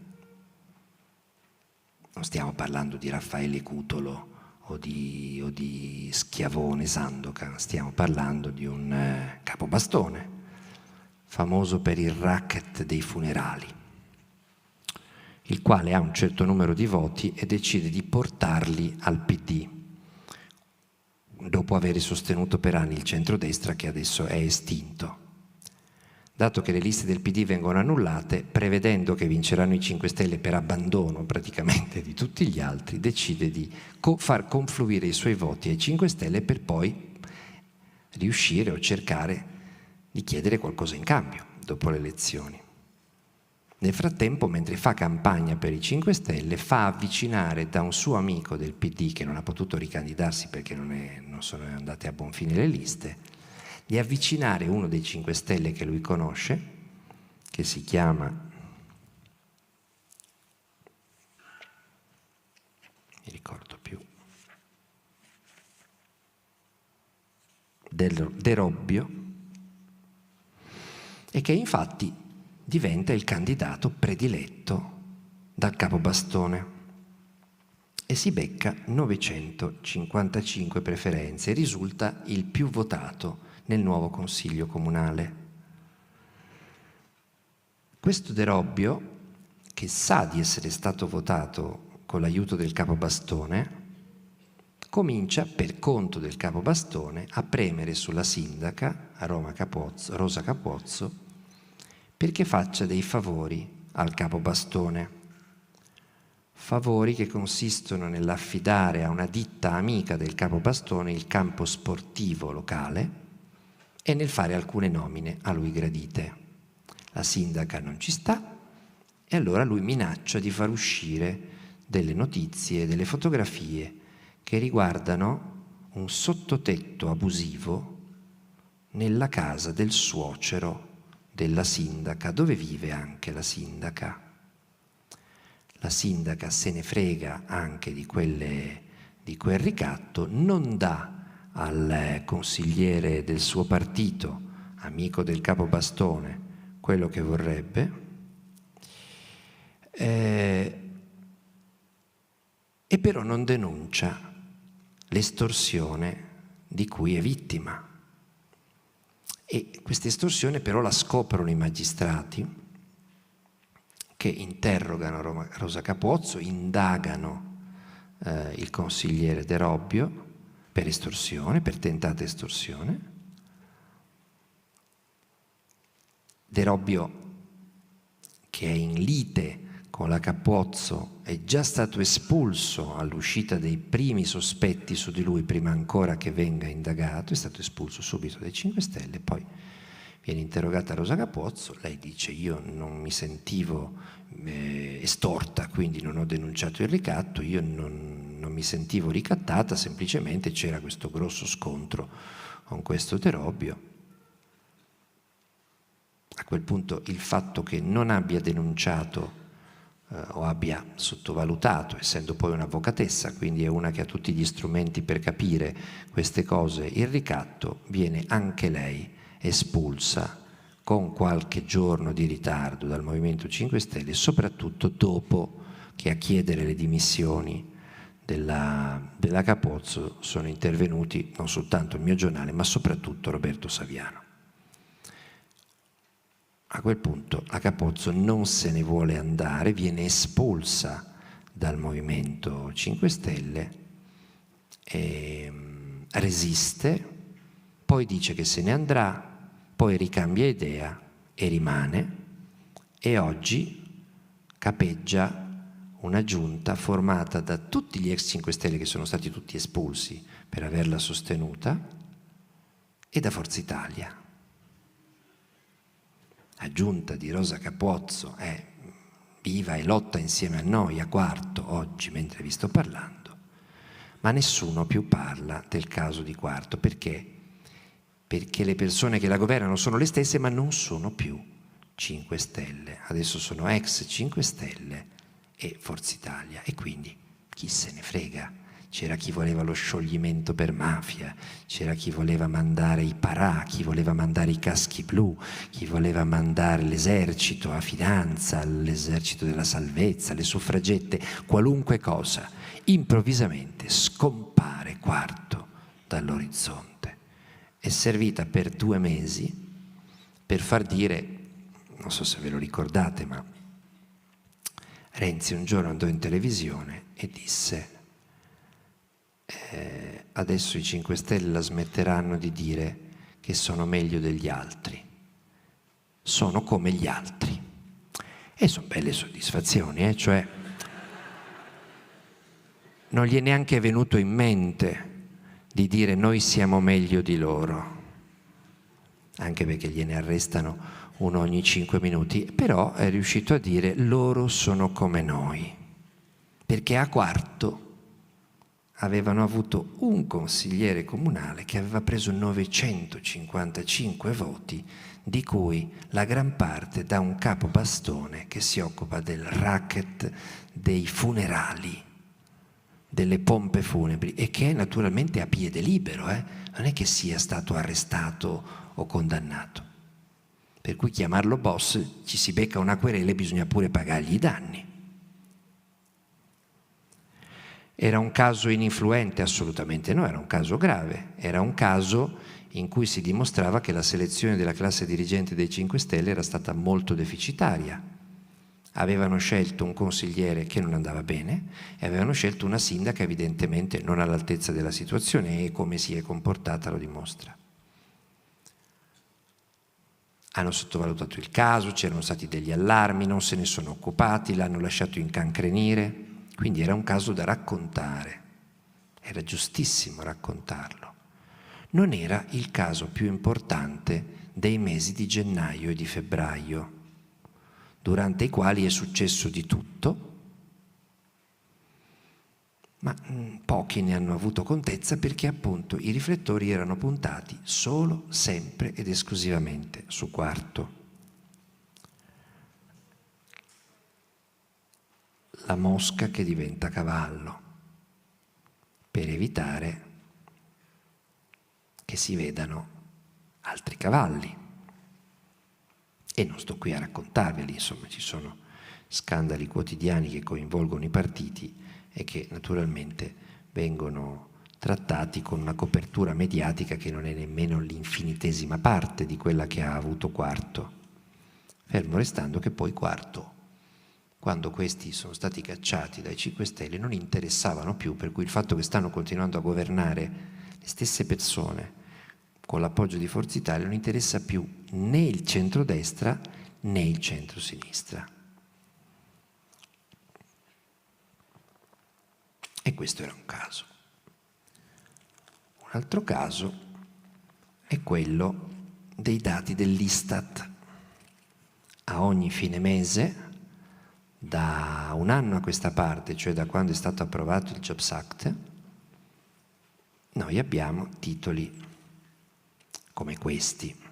Speaker 1: non stiamo parlando di Raffaele Cutolo o di Schiavone Sandokan, stiamo parlando di un capobastone famoso per il racket dei funerali, il quale ha un certo numero di voti e decide di portarli al PD, dopo aver sostenuto per anni il centrodestra che adesso è estinto. Dato che le liste del PD vengono annullate, prevedendo che vinceranno i 5 Stelle per abbandono praticamente di tutti gli altri, decide di far confluire i suoi voti ai 5 Stelle per poi riuscire o cercare di chiedere qualcosa in cambio dopo le elezioni. Nel frattempo, mentre fa campagna per i 5 Stelle, fa avvicinare da un suo amico del PD, che non ha potuto ricandidarsi perché non sono andate a buon fine le liste, di avvicinare uno dei 5 Stelle che lui conosce, che si chiama, mi ricordo più, De Robbio, e che infatti diventa il candidato prediletto dal capobastone e si becca 955 preferenze e risulta il più votato nel nuovo consiglio comunale. Questo De Robbio, che sa di essere stato votato con l'aiuto del capobastone, comincia per conto del capobastone a premere sulla sindaca a Roma Rosa Capozzo perché faccia dei favori al capobastone. Favori che consistono nell'affidare a una ditta amica del capobastone il campo sportivo locale e nel fare alcune nomine a lui gradite. La sindaca non ci sta e allora lui minaccia di far uscire delle notizie, delle fotografie che riguardano un sottotetto abusivo nella casa del suocero della sindaca, dove vive anche la sindaca. La sindaca se ne frega anche di quel ricatto, non dà al consigliere del suo partito, amico del capobastone, quello che vorrebbe, e però non denuncia l'estorsione di cui è vittima. E questa estorsione però la scoprono i magistrati che interrogano Rosa Capozzo, indagano il consigliere De Robbio per estorsione, per tentata estorsione. De Robbio, che è in lite con la Capozzo è già stato espulso all'uscita dei primi sospetti su di lui, prima ancora che venga indagato, è stato espulso subito dai 5 Stelle, poi viene interrogata Rosa Capozzo, lei dice io non mi sentivo estorta, quindi non ho denunciato il ricatto, io non mi sentivo ricattata, semplicemente c'era questo grosso scontro con questo De Robbio. A quel punto il fatto che non abbia denunciato o abbia sottovalutato, essendo poi un'avvocatessa, quindi è una che ha tutti gli strumenti per capire queste cose, il ricatto, viene anche lei espulsa con qualche giorno di ritardo dal Movimento 5 Stelle, soprattutto dopo che a chiedere le dimissioni della Capozzo sono intervenuti non soltanto il mio giornale, ma soprattutto Roberto Saviano. A quel punto la Capozzo non se ne vuole andare, viene espulsa dal Movimento 5 Stelle, e resiste, poi dice che se ne andrà, poi ricambia idea e rimane, e oggi capeggia una giunta formata da tutti gli ex 5 Stelle che sono stati tutti espulsi per averla sostenuta e da Forza Italia. La giunta di Rosa Capozzo è viva e lotta insieme a noi a Quarto oggi mentre vi sto parlando, ma nessuno più parla del caso di Quarto. Perché? Perché le persone che la governano sono le stesse, ma non sono più 5 Stelle. Adesso sono ex 5 Stelle e Forza Italia, e quindi chi se ne frega. C'era chi voleva lo scioglimento per mafia, c'era chi voleva mandare i parà, chi voleva mandare i caschi blu, chi voleva mandare l'esercito a finanza, l'esercito della salvezza, le suffragette, qualunque cosa. Improvvisamente scompare Quarto dall'orizzonte. È servita per 2 mesi per far dire, non so se ve lo ricordate, ma Renzi un giorno andò in televisione e disse adesso i 5 Stelle la smetteranno di dire che sono meglio degli altri, sono come gli altri. E sono belle soddisfazioni, cioè non gli è neanche venuto in mente di dire noi siamo meglio di loro, anche perché gliene arrestano uno ogni 5 minuti, però è riuscito a dire loro sono come noi, perché a Quarto avevano avuto un consigliere comunale che aveva preso 955 voti, di cui la gran parte da un capobastone che si occupa del racket dei funerali, delle pompe funebri, e che è naturalmente a piede libero, non è che sia stato arrestato o condannato. Per cui chiamarlo boss, ci si becca una querela e bisogna pure pagargli i danni. Era un caso ininfluente? Assolutamente no, era un caso grave, era un caso in cui si dimostrava che la selezione della classe dirigente dei 5 Stelle era stata molto deficitaria. Avevano scelto un consigliere che non andava bene e avevano scelto una sindaca evidentemente non all'altezza della situazione, e come si è comportata lo dimostra. Hanno sottovalutato il caso, c'erano stati degli allarmi, non se ne sono occupati, l'hanno lasciato incancrenire. Quindi era un caso da raccontare, era giustissimo raccontarlo. Non era il caso più importante dei mesi di gennaio e di febbraio, durante i quali è successo di tutto, ma pochi ne hanno avuto contezza, perché appunto i riflettori erano puntati solo, sempre ed esclusivamente su Quarto. La mosca che diventa cavallo, per evitare che si vedano altri cavalli. E non sto qui a raccontarveli, insomma, ci sono scandali quotidiani che coinvolgono i partiti e che naturalmente vengono trattati con una copertura mediatica che non è nemmeno l'infinitesima parte di quella che ha avuto Quarto. Fermo restando che poi Quarto, quando questi sono stati cacciati dai 5 Stelle, non interessavano più, per cui il fatto che stanno continuando a governare le stesse persone con l'appoggio di Forza Italia non interessa più né il centrodestra né il centrosinistra. E questo era un caso. Un altro caso è quello dei dati dell'Istat. A ogni fine mese, da un anno a questa parte, cioè da quando è stato approvato il Jobs Act, noi abbiamo titoli come questi.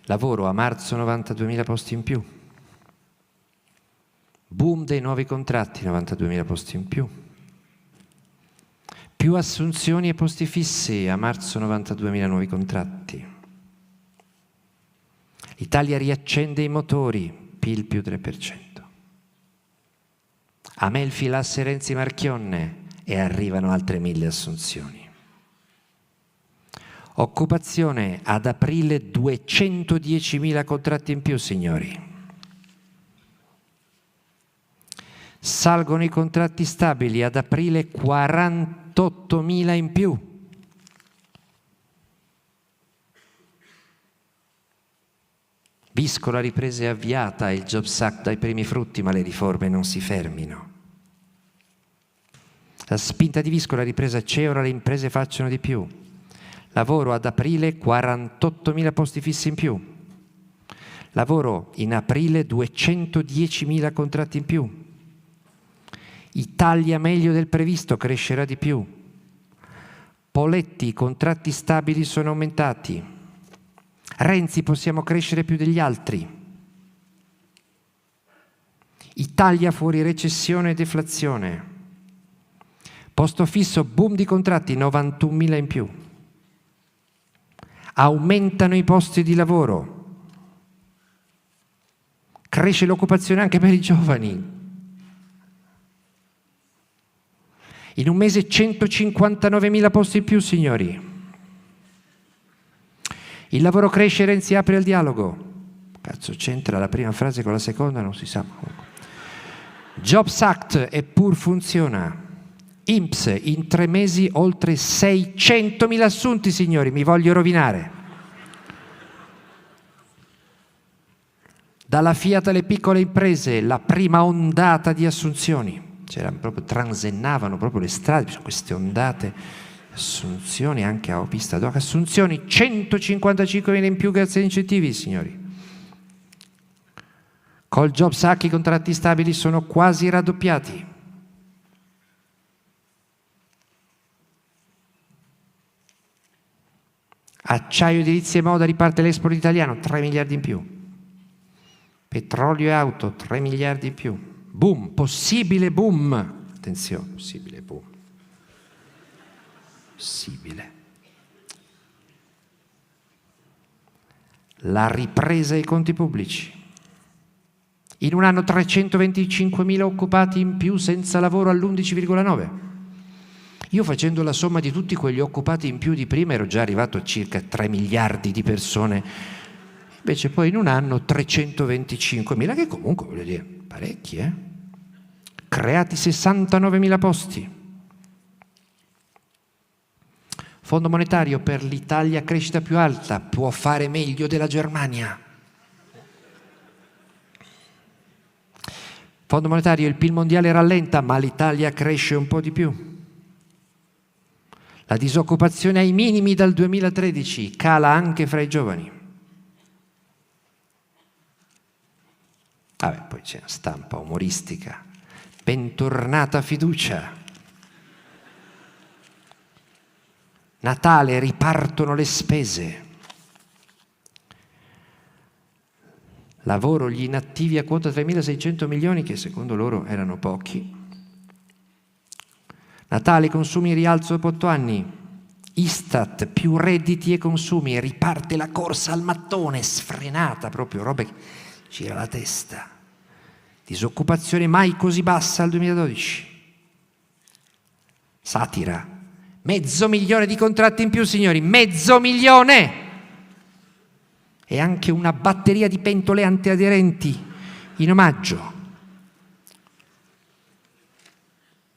Speaker 1: Lavoro a marzo 92.000 posti in più. Boom dei nuovi contratti, 92.000 posti in più. Più assunzioni e posti fissi, a marzo 92.000 nuovi contratti. L'Italia riaccende i motori, PIL più 3%. Amelfi, Lasse, Renzi, Marchionne e arrivano altre 1.000 assunzioni. Occupazione ad aprile 210.000 contratti in più, signori. Salgono i contratti stabili, ad aprile 48.000 in più. Visco, la ripresa è avviata, il Jobs Act dà i primi frutti, ma le riforme non si fermino. La spinta di Visco, la ripresa c'è, ora le imprese facciano di più. Lavoro ad aprile 48.000 posti fissi in più. Lavoro in aprile 210.000 contratti in più. Italia meglio del previsto, crescerà di più. Poletti, i contratti stabili sono aumentati. Renzi, possiamo crescere più degli altri. Italia fuori recessione e deflazione. Posto fisso, boom di contratti, 91.000 in più. Aumentano i posti di lavoro. Cresce l'occupazione anche per i giovani. In un mese 159.000 posti in più, signori. Il lavoro cresce, Renzi apre al dialogo. Cazzo, c'entra la prima frase con la seconda? Non si sa. Jobs Act eppur funziona. INPS in 3 mesi oltre 600.000 assunti, signori, mi voglio rovinare. Dalla Fiat alle piccole imprese, la prima ondata di assunzioni. Transennavano proprio le strade, queste ondate, assunzioni anche a pista d'oca, assunzioni 155.000 in più grazie agli incentivi, signori. Col Jobs Act i contratti stabili sono quasi raddoppiati. Acciaio, edilizia e moda, riparte l'export italiano, 3 miliardi in più. Petrolio e auto, 3 miliardi in più. Boom, possibile boom. Attenzione, possibile boom. Possibile. La ripresa dei conti pubblici. In un anno 325.000 occupati in più senza lavoro all'11,9. Io facendo la somma di tutti quegli occupati in più di prima ero già arrivato a circa 3 miliardi di persone. Invece poi in un anno 325.000, che comunque voglio dire, parecchi, creati 69.000 posti. Fondo monetario, per l'Italia crescita più alta, può fare meglio della Germania. Fondo monetario, il PIL mondiale rallenta, ma l'Italia cresce un po' di più. La disoccupazione ai minimi dal 2013, cala anche fra i giovani. Vabbè, poi c'è una stampa umoristica. Bentornata fiducia. Natale, ripartono le spese. Lavoro, gli inattivi a quota 3.600 milioni, che secondo loro erano pochi. Natale, consumi in rialzo dopo 8 anni. Istat, più redditi e consumi, riparte la corsa al mattone, sfrenata proprio, roba che gira la testa. Disoccupazione mai così bassa al 2012. Satira, 500.000 di contratti in più, signori, 500.000! E anche una batteria di pentole antiaderenti in omaggio.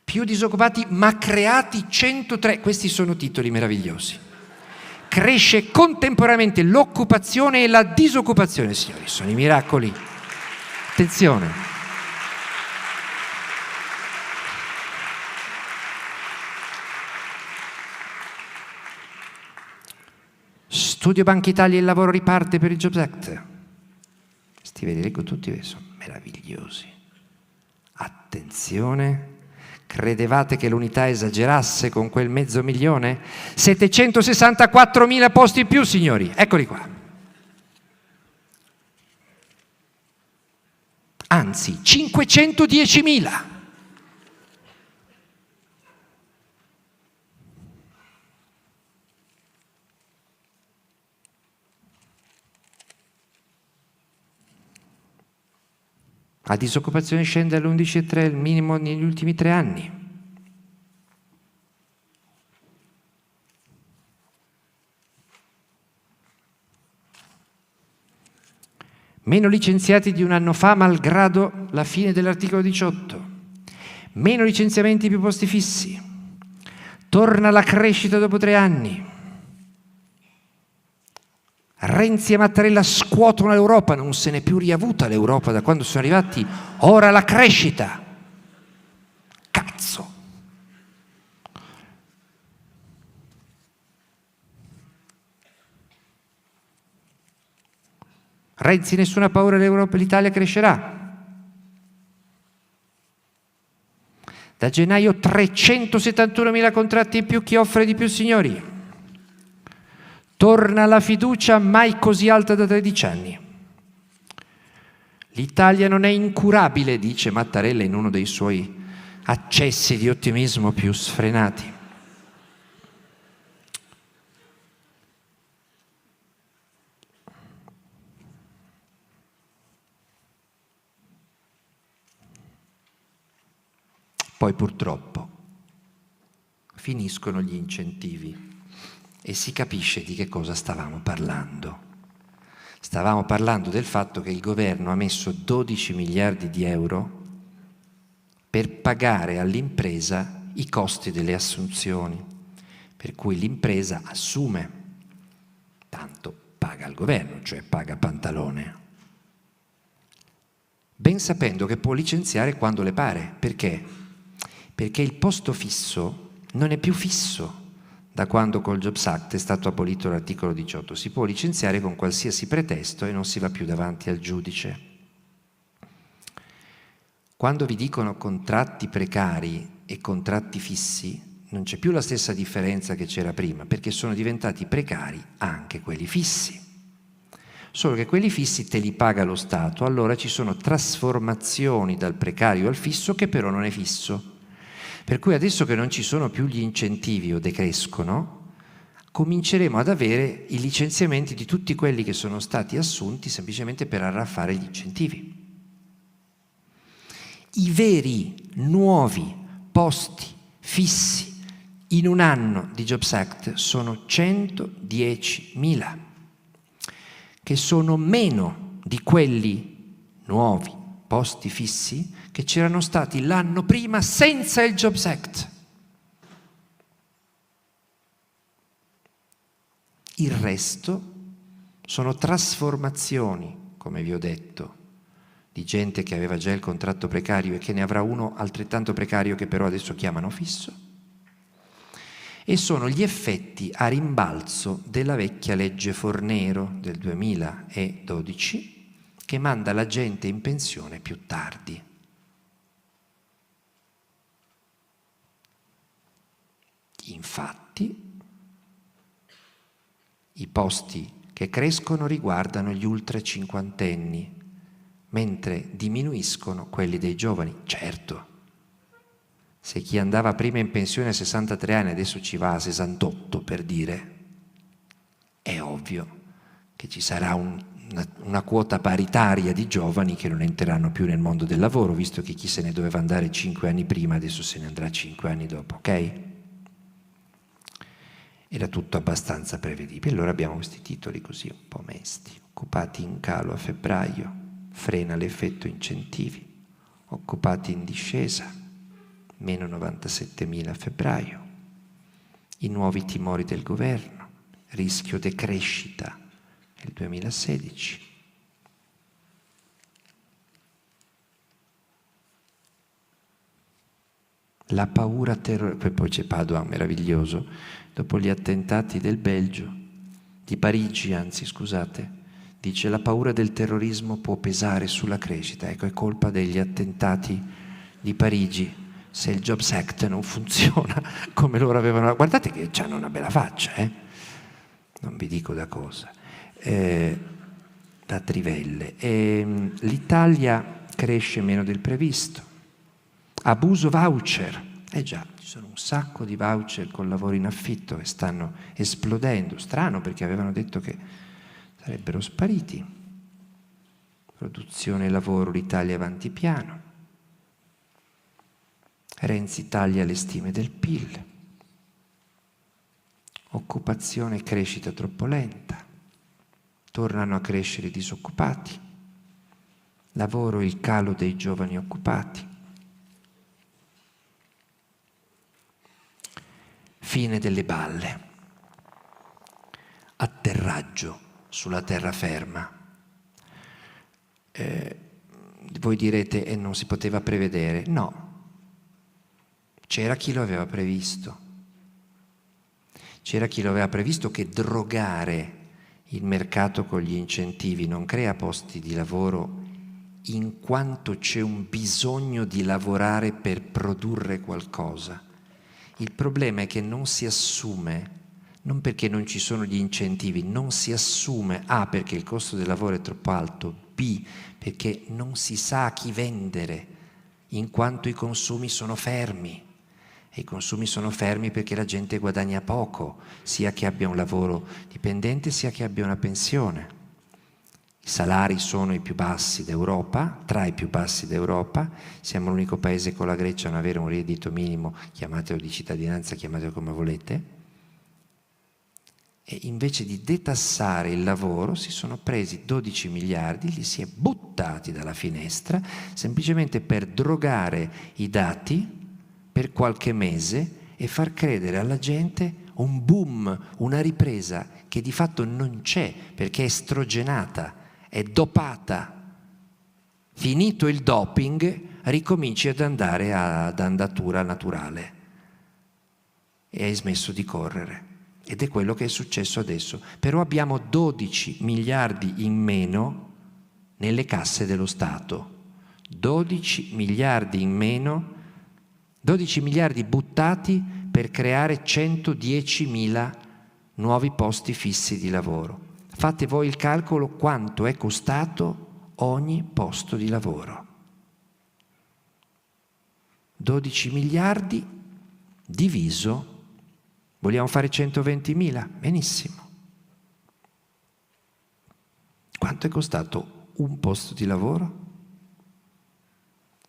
Speaker 1: Più disoccupati, ma creati 103. Questi sono titoli meravigliosi. cresce contemporaneamente l'occupazione e la disoccupazione. Signori, sono i miracoli. Attenzione. Studio Banca Italia, il lavoro riparte per il Jobs Act. Sti ve li leggo tutti, sono meravigliosi. Attenzione, credevate che l'unità esagerasse con quel 500.000? 764.000 posti in più, signori, eccoli qua. Anzi, 510.000. La disoccupazione scende all'11,3, il minimo negli ultimi 3 anni. Meno licenziati di un anno fa, malgrado la fine dell'articolo 18. Meno licenziamenti, più posti fissi. Torna la crescita dopo 3 anni. Renzi e Mattarella scuotono l'Europa, non se n'è più riavuta l'Europa da quando sono arrivati, ora la crescita. Cazzo! Renzi, nessuna paura, l'Europa, l'Italia crescerà. Da gennaio 371.000 contratti in più, chi offre di più, signori? Torna la fiducia mai così alta da 13 anni. L'Italia non è incurabile, dice Mattarella in uno dei suoi accessi di ottimismo più sfrenati. Poi purtroppo finiscono gli incentivi. E si capisce di che cosa stavamo parlando. Stavamo parlando del fatto che il governo ha messo 12 miliardi di euro per pagare all'impresa i costi delle assunzioni, per cui l'impresa assume, tanto paga il governo, cioè paga Pantalone, ben sapendo che può licenziare quando le pare. Perché? Perché il posto fisso non è più fisso. Da quando col Jobs Act è stato abolito l'articolo 18, si può licenziare con qualsiasi pretesto e non si va più davanti al giudice. Quando vi dicono contratti precari e contratti fissi, non c'è più la stessa differenza che c'era prima, perché sono diventati precari anche quelli fissi. Solo che quelli fissi te li paga lo Stato, allora ci sono trasformazioni dal precario al fisso che però non è fisso. Per cui adesso che non ci sono più gli incentivi o decrescono, cominceremo ad avere i licenziamenti di tutti quelli che sono stati assunti semplicemente per arraffare gli incentivi. I veri nuovi posti fissi in un anno di Jobs Act sono 110.000, che sono meno di quelli nuovi posti fissi che c'erano stati l'anno prima senza il Jobs Act. Il resto sono trasformazioni, come vi ho detto, di gente che aveva già il contratto precario e che ne avrà uno altrettanto precario che però adesso chiamano fisso, e sono gli effetti a rimbalzo della vecchia legge Fornero del 2012 che manda la gente in pensione più tardi. Infatti, i posti che crescono riguardano gli ultra cinquantenni, mentre diminuiscono quelli dei giovani. Certo, se chi andava prima in pensione a 63 anni adesso ci va a 68, per dire, è ovvio che ci sarà una quota paritaria di giovani che non entreranno più nel mondo del lavoro, visto che chi se ne doveva andare 5 anni prima adesso se ne andrà 5 anni dopo, ok? Era tutto abbastanza prevedibile. Allora abbiamo questi titoli così un po' mesti. Occupati in calo a febbraio, frena l'effetto incentivi. Occupati in discesa, meno 97.000 a febbraio. I nuovi timori del governo, rischio decrescita nel 2016. La paura terroristica, poi c'è Padoan, meraviglioso, dopo gli attentati del Belgio, di Parigi anzi, scusate, dice la paura del terrorismo può pesare sulla crescita, ecco, è colpa degli attentati di Parigi, se il Jobs Act non funziona come loro avevano, guardate che hanno una bella faccia, non vi dico da cosa, da trivelle, l'Italia cresce meno del previsto. Abuso voucher, già, ci sono un sacco di voucher con lavoro in affitto che stanno esplodendo, strano perché avevano detto che sarebbero spariti. Produzione e lavoro, l'Italia avanti piano. Renzi taglia le stime del PIL. Occupazione e crescita troppo lenta. Tornano a crescere i disoccupati. Lavoro e il calo dei giovani occupati. Fine delle balle. Atterraggio sulla terraferma. Voi direte, non si poteva prevedere. No, c'era chi lo aveva previsto. C'era chi lo aveva previsto che drogare il mercato con gli incentivi non crea posti di lavoro in quanto c'è un bisogno di lavorare per produrre qualcosa. Il problema è che non si assume, non perché non ci sono gli incentivi, non si assume A perché il costo del lavoro è troppo alto, B perché non si sa a chi vendere, in quanto i consumi sono fermi. E i consumi sono fermi perché la gente guadagna poco, sia che abbia un lavoro dipendente sia che abbia una pensione. I salari sono i più bassi d'Europa, tra i più bassi d'Europa, siamo l'unico paese con la Grecia a non avere un reddito minimo, chiamatelo di cittadinanza, chiamatelo come volete, e invece di detassare il lavoro si sono presi 12 miliardi, li si è buttati dalla finestra, semplicemente per drogare i dati per qualche mese e far credere alla gente un boom, una ripresa che di fatto non c'è perché è estrogenata, è dopata. Finito il doping, ricominci ad andare ad andatura naturale e hai smesso di correre. Ed è quello che è successo adesso. Però abbiamo 12 miliardi in meno nelle casse dello Stato. 12 miliardi in meno, 12 miliardi buttati per creare 110.000 nuovi posti fissi di lavoro. Fate voi il calcolo quanto è costato ogni posto di lavoro. 12 miliardi diviso, vogliamo fare 120.000? Benissimo. Quanto è costato un posto di lavoro?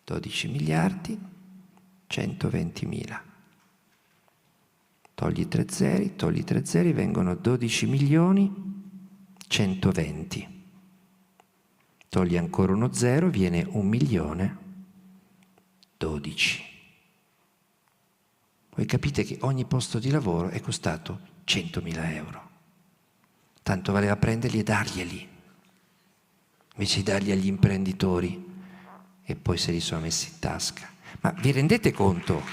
Speaker 1: 12 miliardi, 120.000. Togli 3 zeri, vengono 12 milioni, 120. Togli ancora uno zero, viene 1.012.000. Voi capite che ogni posto di lavoro è costato 100.000 euro. Tanto valeva prenderli e darglieli, invece di darli agli imprenditori, e poi se li sono messi in tasca. Ma vi rendete conto?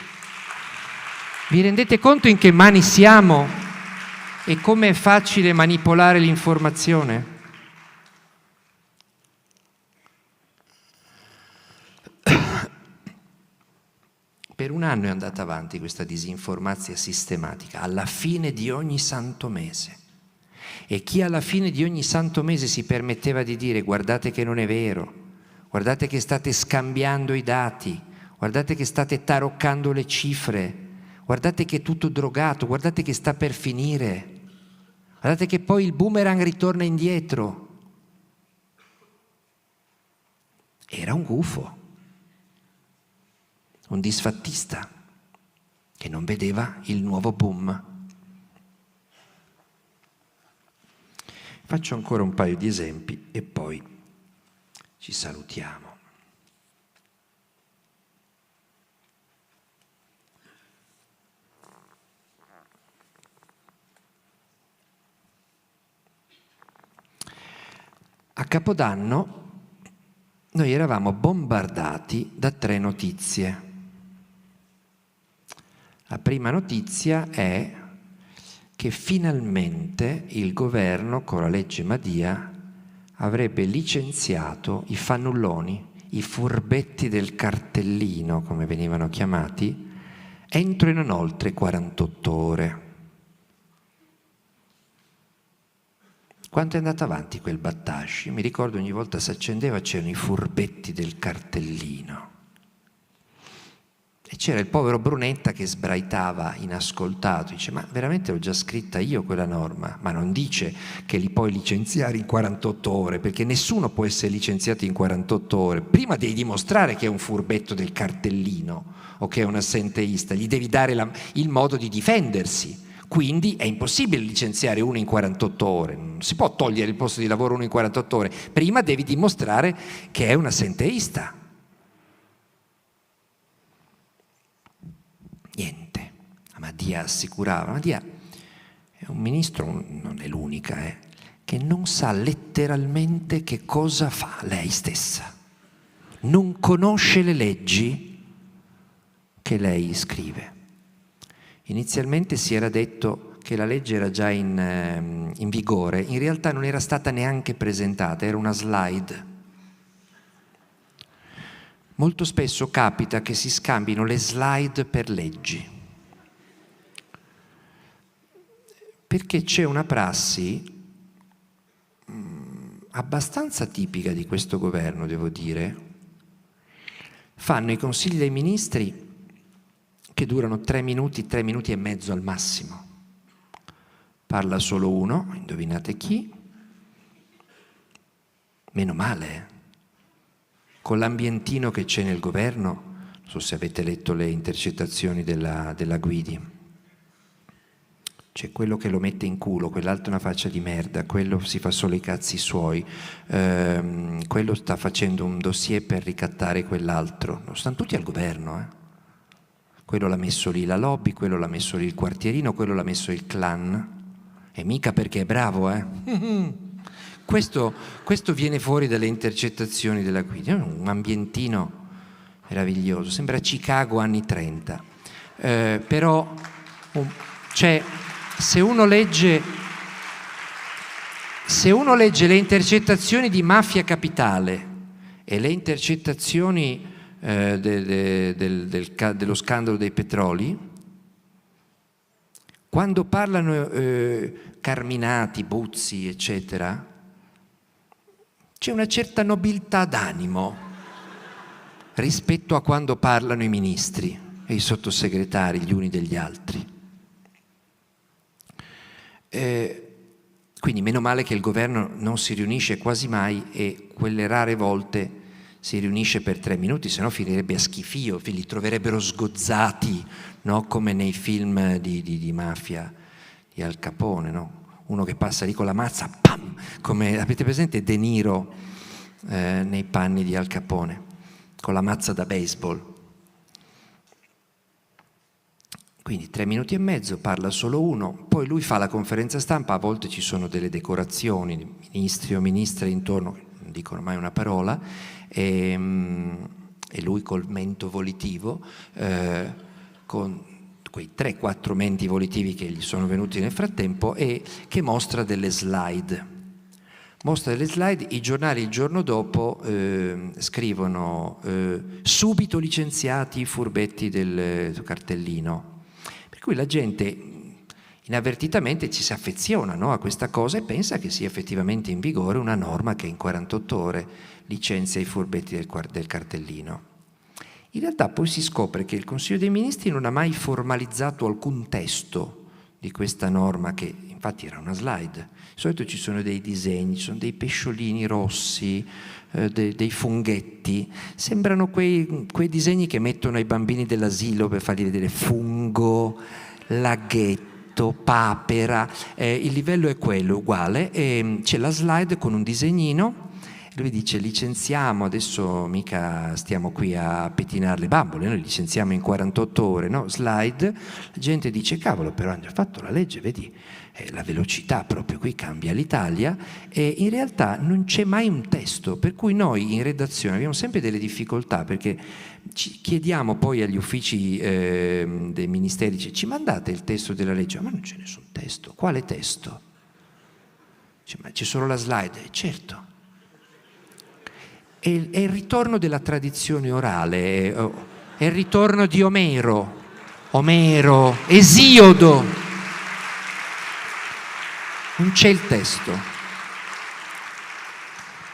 Speaker 1: Vi rendete conto in che mani siamo e come è facile manipolare l'informazione? Per un anno è andata avanti questa disinformazione sistematica, alla fine di ogni santo mese. E chi alla fine di ogni santo mese si permetteva di dire guardate che non è vero, guardate che state scambiando i dati, guardate che state taroccando le cifre, guardate che è tutto drogato, guardate che sta per finire, guardate che poi il boomerang ritorna indietro. Era un gufo, un disfattista che non vedeva il nuovo boom. Faccio ancora un paio di esempi e poi ci salutiamo. Capodanno noi eravamo bombardati da 3 notizie. La prima notizia è che finalmente il governo con la legge Madia avrebbe licenziato i fannulloni, i furbetti del cartellino, come venivano chiamati, entro e non oltre 48 ore. Quanto è andato avanti quel battage? Mi ricordo ogni volta si accendeva c'erano i furbetti del cartellino. E c'era il povero Brunetta che sbraitava inascoltato, dice: ma veramente l'ho già scritta io quella norma? Ma non dice che li puoi licenziare in 48 ore, perché nessuno può essere licenziato in 48 ore. Prima devi dimostrare che è un furbetto del cartellino o che è un assenteista, gli devi dare il modo di difendersi. Quindi è impossibile licenziare uno in 48 ore, non si può togliere il posto di lavoro uno in 48 ore. Prima devi dimostrare che è un assenteista. Niente, Madia assicurava. Madia è un ministro, non è l'unica, che non sa letteralmente che cosa fa lei stessa. Non conosce le leggi che lei scrive. Inizialmente si era detto che la legge era già in vigore, in realtà non era stata neanche presentata, era una slide. Molto spesso capita che si scambino le slide per leggi, perché c'è una prassi abbastanza tipica di questo governo, devo dire. Fanno i consigli dei ministri che durano 3 minuti e mezzo al massimo. Parla solo uno, indovinate chi? Meno male, Con l'ambientino che c'è nel governo, non so se avete letto le intercettazioni della Guidi, c'è quello che lo mette in culo, quell'altro è una faccia di merda, quello si fa solo i cazzi suoi, quello sta facendo un dossier per ricattare quell'altro, stanno tutti al governo, Quello l'ha messo lì la lobby, quello l'ha messo lì il quartierino, quello l'ha messo il clan, e mica perché è bravo, Questo viene fuori dalle intercettazioni della Guidi, è un ambientino meraviglioso, sembra Chicago anni 30, però cioè, se uno legge le intercettazioni di Mafia Capitale e le intercettazioni dello scandalo dei petroli, quando parlano Carminati, Buzzi, eccetera, c'è una certa nobiltà d'animo rispetto a quando parlano i ministri e i sottosegretari gli uni degli altri. Quindi meno male che il governo non si riunisce quasi mai e quelle rare volte si riunisce per 3 minuti, se no finirebbe a schifio, li troverebbero sgozzati, no? Come nei film di mafia di Al Capone, no? Uno che passa lì con la mazza, pam! Come avete presente De Niro nei panni di Al Capone, con la mazza da baseball. Quindi 3 minuti e mezzo, parla solo uno, poi lui fa la conferenza stampa, a volte ci sono delle decorazioni, ministri o ministre intorno, non dicono mai una parola, e lui col mento volitivo, con quei 3-4 menti volitivi che gli sono venuti nel frattempo, e che mostra delle slide. I giornali il giorno dopo scrivono subito licenziati i furbetti del cartellino. Per cui la gente inavvertitamente ci si affeziona, no, a questa cosa e pensa che sia effettivamente in vigore una norma che in 48 ore licenzia i furbetti del cartellino. In realtà poi si scopre che il Consiglio dei Ministri non ha mai formalizzato alcun testo di questa norma, che infatti era una slide. Di solito ci sono dei disegni, ci sono dei pesciolini rossi, dei funghetti. Sembrano quei disegni che mettono ai bambini dell'asilo per fargli vedere fungo, laghetto, papera. Il livello è quello, uguale. C'è la slide con un disegnino
Speaker 2: Lui dice: licenziamo, adesso mica stiamo qui a pettinare le bambole, noi licenziamo in 48 ore, no? Slide, la gente dice: cavolo, però hanno già fatto la legge, vedi, la velocità proprio qui cambia l'Italia, e in realtà non c'è mai un testo, per cui noi in redazione abbiamo sempre delle difficoltà, perché ci chiediamo poi agli uffici dei ministeri, ci mandate il testo della legge? Ma non c'è nessun testo. Quale testo? Ma c'è solo la slide? Certo. È il ritorno della tradizione orale, è il ritorno di Omero, Esiodo. Non c'è il testo.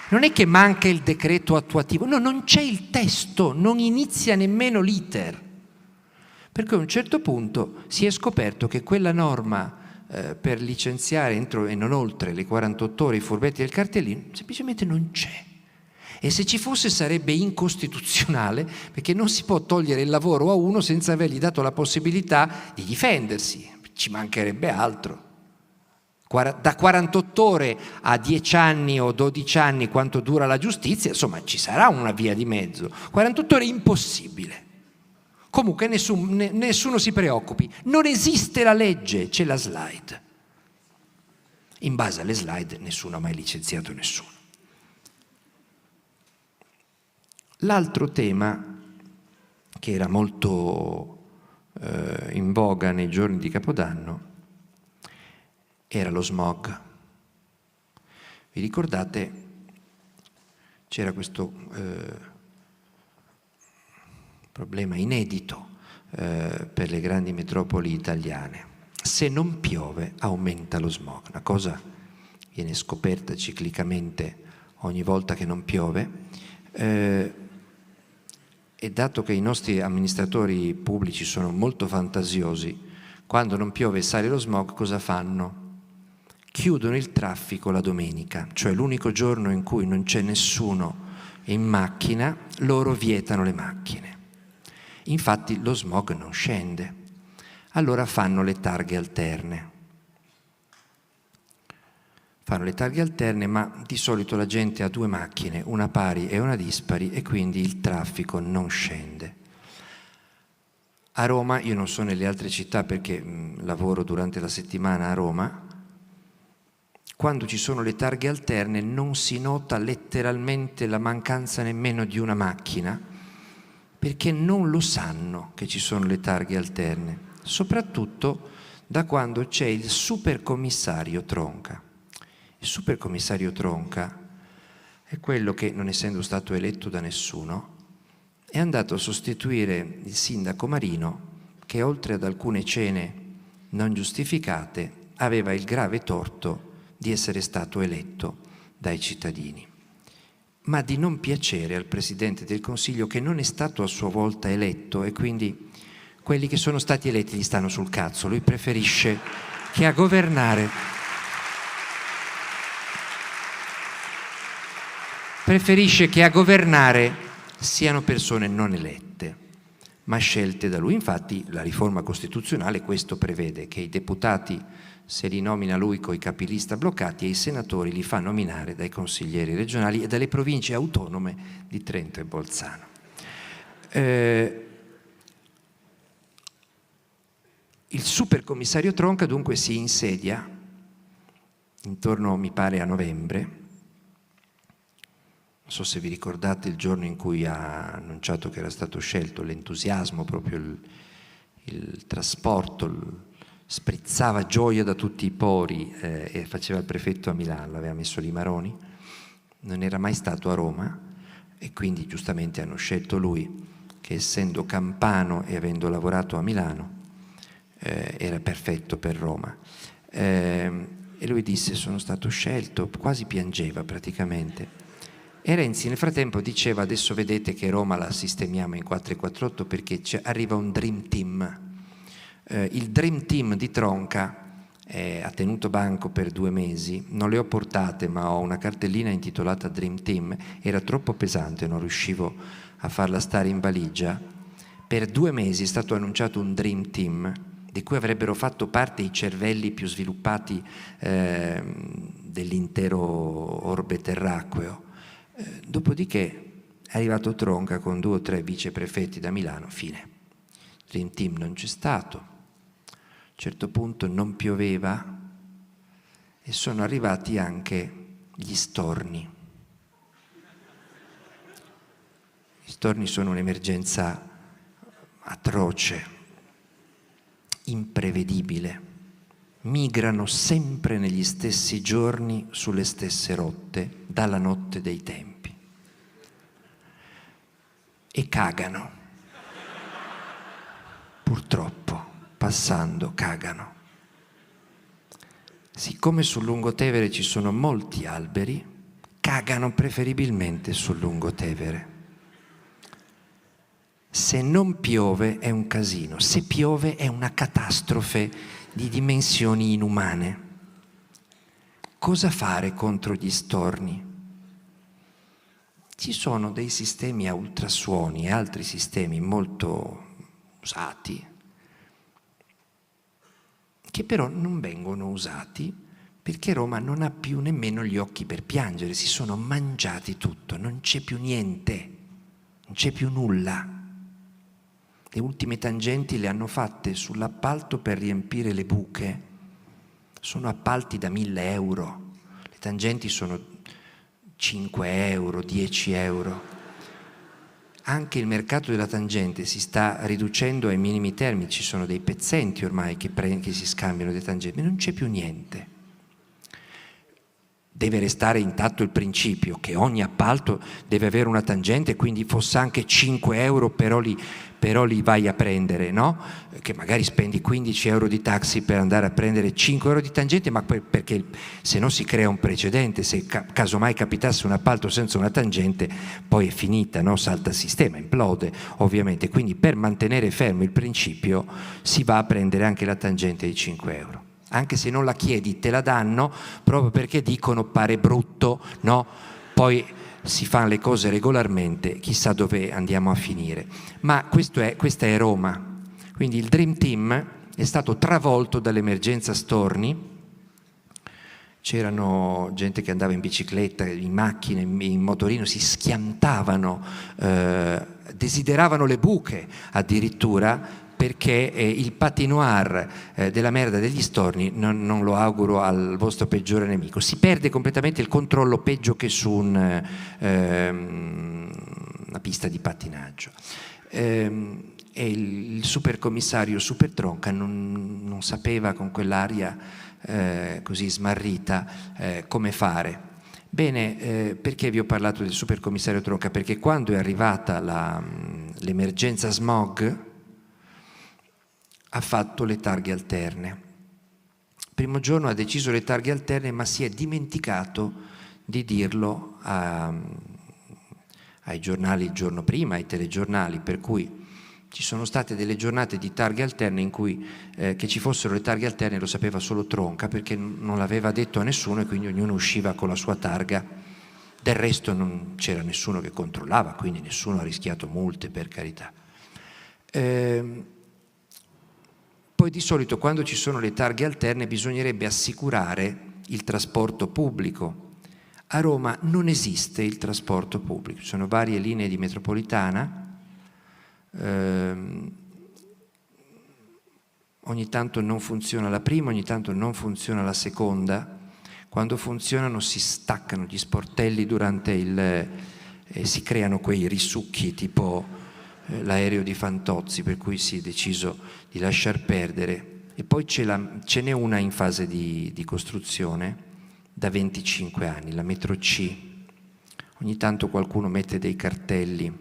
Speaker 2: Non è che manca il decreto attuativo, no, non c'è il testo, non inizia nemmeno l'iter. Per cui a un certo punto si è scoperto che quella norma per licenziare entro e non oltre le 48 ore i furbetti del cartellino semplicemente non c'è. E se ci fosse sarebbe incostituzionale, perché non si può togliere il lavoro a uno senza avergli dato la possibilità di difendersi, ci mancherebbe altro. Da 48 ore a 10 anni o 12 anni, quanto dura la giustizia, insomma ci sarà una via di mezzo. 48 ore è impossibile. Comunque nessuno si preoccupi, non esiste la legge, c'è la slide. In base alle slide nessuno ha mai licenziato nessuno. L'altro tema che era molto in voga nei giorni di Capodanno era lo smog. Vi ricordate? C'era questo problema inedito per le grandi metropoli italiane. Se non piove aumenta lo smog. Una cosa viene scoperta ciclicamente ogni volta che non piove. E dato che i nostri amministratori pubblici sono molto fantasiosi, quando non piove e sale lo smog, cosa fanno? Chiudono il traffico la domenica, cioè l'unico giorno in cui non c'è nessuno in macchina, loro vietano le macchine. Infatti lo smog non scende, allora fanno le targhe alterne. Fanno le targhe alterne, ma di solito la gente ha due macchine, una pari e una dispari, e quindi il traffico non scende. A Roma, io non so nelle altre città perché lavoro durante la settimana a Roma, quando ci sono le targhe alterne non si nota letteralmente la mancanza nemmeno di una macchina, perché non lo sanno che ci sono le targhe alterne, soprattutto da quando c'è il supercommissario Tronca. Il supercommissario Tronca è quello che, non essendo stato eletto da nessuno, è andato a sostituire il sindaco Marino, che oltre ad alcune cene non giustificate aveva il grave torto di essere stato eletto dai cittadini, ma di non piacere al Presidente del Consiglio, che non è stato a sua volta eletto, e quindi quelli che sono stati eletti gli stanno sul cazzo. Lui preferisce che a governare siano persone non elette, ma scelte da lui. Infatti la riforma costituzionale questo prevede, che i deputati se li nomina lui coi capilista bloccati e i senatori li fa nominare dai consiglieri regionali e dalle province autonome di Trento e Bolzano. Il supercommissario Tronca dunque si insedia intorno, mi pare, a novembre. Non so se vi ricordate il giorno in cui ha annunciato che era stato scelto, l'entusiasmo, proprio il trasporto, sprizzava gioia da tutti i pori, e faceva il prefetto a Milano, l'aveva messo lì Maroni, non era mai stato a Roma, e quindi giustamente hanno scelto lui, che essendo campano e avendo lavorato a Milano era perfetto per Roma. E lui disse: sono stato scelto, quasi piangeva praticamente. E Renzi nel frattempo diceva: adesso vedete che Roma la sistemiamo in 448 perché arriva un Dream Team. Il Dream Team di Tronca ha tenuto banco per 2 mesi, non le ho portate ma ho una cartellina intitolata Dream Team, era troppo pesante, non riuscivo a farla stare in valigia. Per 2 mesi è stato annunciato un Dream Team di cui avrebbero fatto parte i cervelli più sviluppati dell'intero orbe terracqueo. Dopodiché è arrivato Tronca con 2 o 3 viceprefetti da Milano, fine. Dream Team non c'è stato, a un certo punto non pioveva e sono arrivati anche gli storni. Gli storni sono un'emergenza atroce, imprevedibile. Migrano sempre negli stessi giorni sulle stesse rotte dalla notte dei tempi e cagano. Purtroppo, passando, cagano. Siccome sul lungotevere ci sono molti alberi, cagano preferibilmente sul lungotevere. Se non piove è un casino, se piove è una catastrofe di dimensioni inumane. Cosa fare contro gli storni? Ci sono dei sistemi a ultrasuoni e altri sistemi molto usati che però non vengono usati perché Roma non ha più nemmeno gli occhi per piangere, si sono mangiati tutto, non c'è più niente, non c'è più nulla. Le ultime tangenti le hanno fatte sull'appalto per riempire le buche, sono appalti da 1.000 euro, le tangenti sono 5 euro, 10 euro. Anche il mercato della tangente si sta riducendo ai minimi termini, ci sono dei pezzenti ormai che si scambiano dei tangenti, non c'è più niente. Deve restare intatto il principio che ogni appalto deve avere una tangente, quindi fosse anche 5 euro però li vai a prendere, no? Che magari spendi 15 euro di taxi per andare a prendere 5 euro di tangente, ma perché se no si crea un precedente, se casomai capitasse un appalto senza una tangente poi è finita, no? Salta il sistema, implode ovviamente, quindi per mantenere fermo il principio si va a prendere anche la tangente di 5 euro. Anche se non la chiedi te la danno proprio perché dicono pare brutto, no? Poi si fanno le cose regolarmente, chissà dove andiamo a finire. Ma questa è Roma, quindi il Dream Team è stato travolto dall'emergenza storni. C'erano gente che andava in bicicletta, in macchina, in motorino, si schiantavano, desideravano le buche addirittura, perché il patinoire della merda degli storni non lo auguro al vostro peggiore nemico. Si perde completamente il controllo, peggio che su una pista di pattinaggio. E il supercommissario Supertronca non sapeva con quell'aria così smarrita come fare. Bene, perché vi ho parlato del supercommissario Tronca? Perché quando è arrivata l'emergenza smog ha fatto le targhe alterne. Il primo giorno ha deciso le targhe alterne, ma si è dimenticato di dirlo ai giornali il giorno prima, ai telegiornali, per cui ci sono state delle giornate di targhe alterne in cui che ci fossero le targhe alterne lo sapeva solo Tronca, perché non l'aveva detto a nessuno e quindi ognuno usciva con la sua targa. Del resto non c'era nessuno che controllava, quindi nessuno ha rischiato multe, per carità. Poi di solito quando ci sono le targhe alterne bisognerebbe assicurare il trasporto pubblico. A Roma non esiste il trasporto pubblico, ci sono varie linee di metropolitana, ogni tanto non funziona la prima, ogni tanto non funziona la seconda. Quando funzionano si staccano gli sportelli si creano quei risucchi tipo l'aereo di Fantozzi, per cui si è deciso di lasciar perdere. E poi ce n'è una in fase di costruzione da 25 anni, la metro C. Ogni tanto qualcuno mette dei cartelli,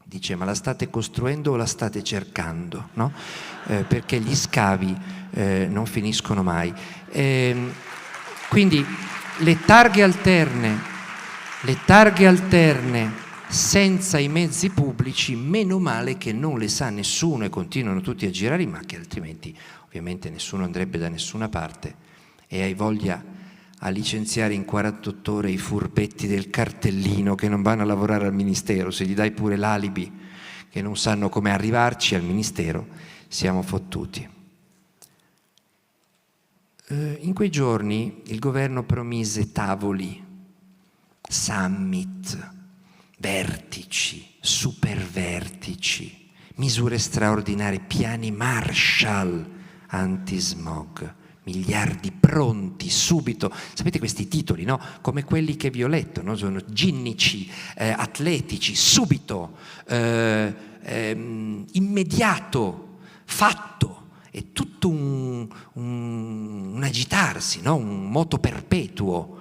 Speaker 2: dice ma la state costruendo o la state cercando? No? Perché gli scavi non finiscono mai. Quindi le targhe alterne senza i mezzi pubblici, meno male che non le sa nessuno e continuano tutti a girare in macchina, altrimenti ovviamente nessuno andrebbe da nessuna parte e hai voglia a licenziare in 48 ore i furbetti del cartellino che non vanno a lavorare al Ministero. Se gli dai pure l'alibi che non sanno come arrivarci al Ministero, siamo fottuti. In quei giorni il governo promise tavoli summit, vertici, supervertici, misure straordinarie, piani Marshall anti-smog, miliardi pronti subito. Sapete questi titoli, no? Come quelli che vi ho letto, no? Sono ginnici, atletici, subito, immediato, fatto. È tutto un agitarsi, no? Un moto perpetuo.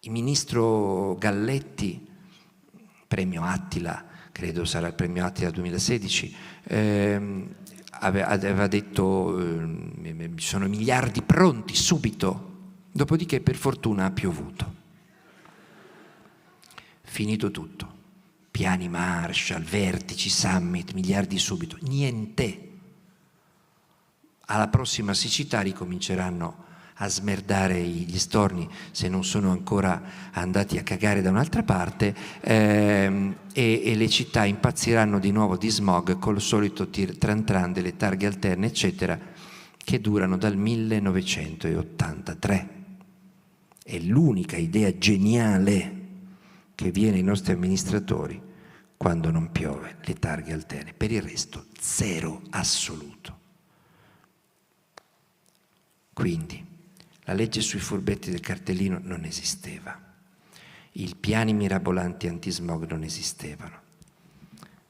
Speaker 2: Il ministro Galletti, premio Attila, credo sarà il premio Attila 2016, aveva detto ci sono miliardi pronti subito, dopodiché per fortuna ha piovuto. Finito tutto. Piani Marshall, vertici, summit, miliardi subito. Niente. Alla prossima siccità ricominceranno a smerdare gli storni, se non sono ancora andati a cagare da un'altra parte, e le città impazziranno di nuovo di smog col solito tran tran delle targhe alterne, eccetera, che durano dal 1983. È l'unica idea geniale che viene ai nostri amministratori quando non piove, le targhe alterne. Per il resto, zero assoluto. Quindi, la legge sui furbetti del cartellino non esisteva, i piani mirabolanti antismog non esistevano.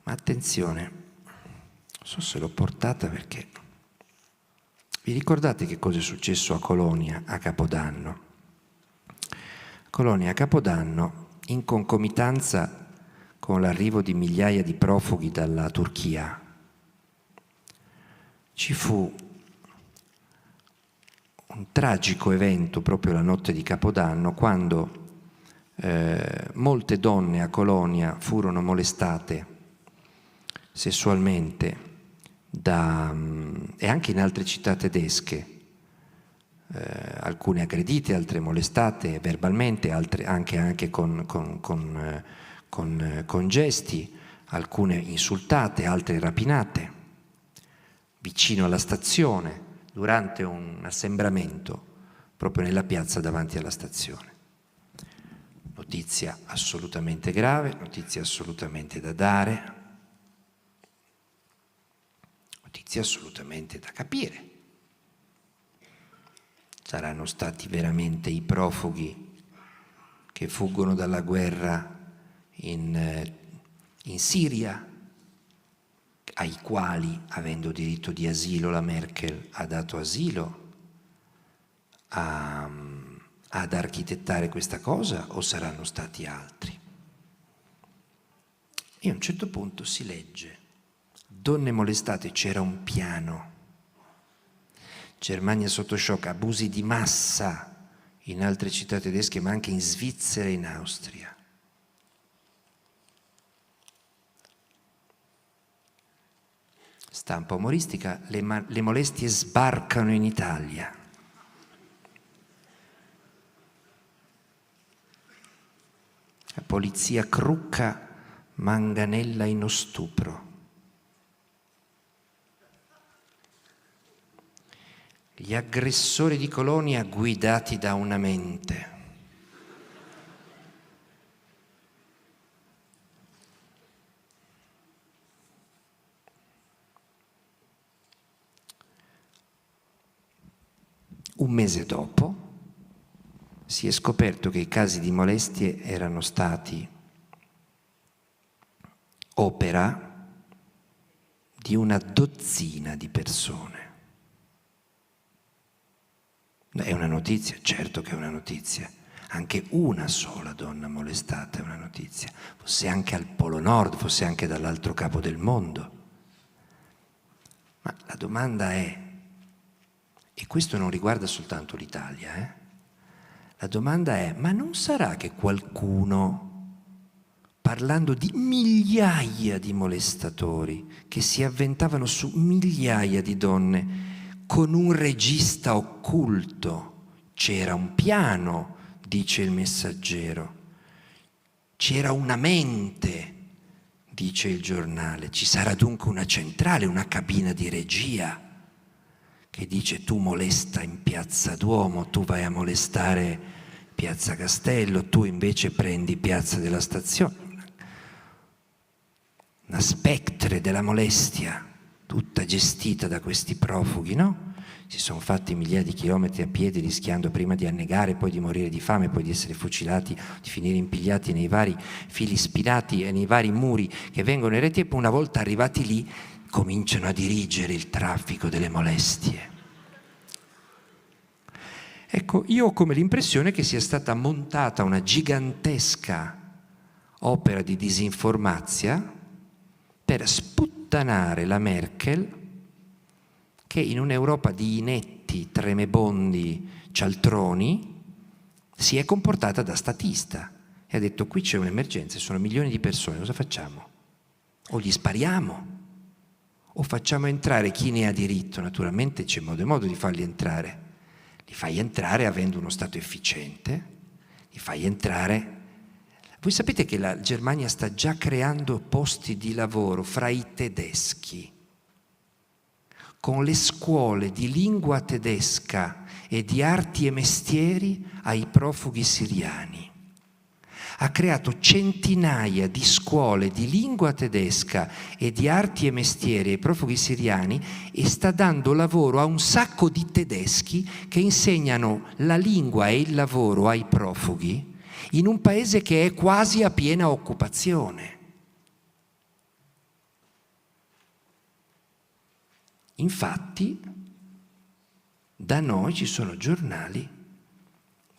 Speaker 2: Ma attenzione, non so se l'ho portata perché... Vi ricordate che cosa è successo a Colonia a Capodanno? Colonia a Capodanno, in concomitanza con l'arrivo di migliaia di profughi dalla Turchia, ci fu un tragico evento proprio la notte di Capodanno, quando molte donne a Colonia furono molestate sessualmente e anche in altre città tedesche, alcune aggredite, altre molestate verbalmente, altre anche con gesti, alcune insultate, altre rapinate, vicino alla stazione, durante un assembramento proprio nella piazza davanti alla stazione. Notizia assolutamente grave, notizia assolutamente da dare, notizia assolutamente da capire. Saranno stati veramente i profughi che fuggono dalla guerra in Siria, ai quali, avendo diritto di asilo, la Merkel ha dato asilo ad architettare questa cosa, o saranno stati altri? E a un certo punto si legge: donne molestate, c'era un piano. Germania sotto shock, abusi di massa in altre città tedesche, ma anche in Svizzera e in Austria. Stampa umoristica, le molestie sbarcano in Italia. La polizia crucca manganella in stupro. Gli aggressori di Colonia guidati da una mente. Un mese dopo si è scoperto che i casi di molestie erano stati opera di una dozzina di persone. È una notizia? Certo che è una notizia. Anche una sola donna molestata è una notizia. Fosse anche al Polo Nord, fosse anche dall'altro capo del mondo. Ma la domanda è, e questo non riguarda soltanto l'Italia, la domanda è: ma non sarà che qualcuno, parlando di migliaia di molestatori che si avventavano su migliaia di donne, con un regista occulto, c'era un piano, dice il Messaggero, c'era una mente, dice il Giornale, ci sarà dunque una centrale, una cabina di regia che dice: tu molesta in Piazza Duomo, tu vai a molestare Piazza Castello, tu invece prendi Piazza della Stazione, una spectre della molestia, tutta gestita da questi profughi, no? Si sono fatti migliaia di chilometri a piedi rischiando prima di annegare, poi di morire di fame, poi di essere fucilati, di finire impigliati nei vari fili spinati e nei vari muri che vengono eretti, e poi una volta arrivati lì cominciano a dirigere il traffico delle molestie. Ecco, io ho come l'impressione che sia stata montata una gigantesca opera di disinformazia per sputtanare la Merkel, che in un'Europa di inetti, tremebondi, cialtroni si è comportata da statista e ha detto: qui c'è un'emergenza, sono milioni di persone, cosa facciamo? O gli spariamo o facciamo entrare chi ne ha diritto. Naturalmente c'è modo e modo di farli entrare. Li fai entrare avendo uno Stato efficiente, li fai entrare. Voi sapete che la Germania sta già creando posti di lavoro fra i tedeschi, con le scuole di lingua tedesca e di arti e mestieri ai profughi siriani. Ha creato centinaia di scuole di lingua tedesca e di arti e mestieri ai profughi siriani e sta dando lavoro a un sacco di tedeschi che insegnano la lingua e il lavoro ai profughi in un paese che è quasi a piena occupazione. Infatti, da noi ci sono giornali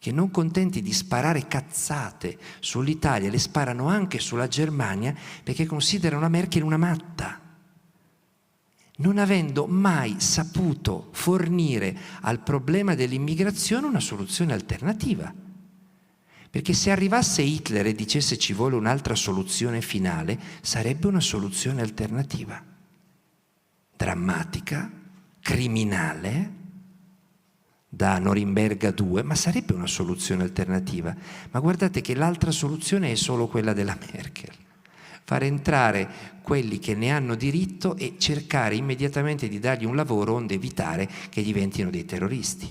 Speaker 2: che, non contenti di sparare cazzate sull'Italia, le sparano anche sulla Germania perché considerano la Merkel una matta, non avendo mai saputo fornire al problema dell'immigrazione una soluzione alternativa. Perché se arrivasse Hitler e dicesse ci vuole un'altra soluzione finale, sarebbe una soluzione alternativa, drammatica, criminale, da Norimberga 2, ma sarebbe una soluzione alternativa. Ma guardate che l'altra soluzione è solo quella della Merkel: far entrare quelli che ne hanno diritto e cercare immediatamente di dargli un lavoro onde evitare che diventino dei terroristi.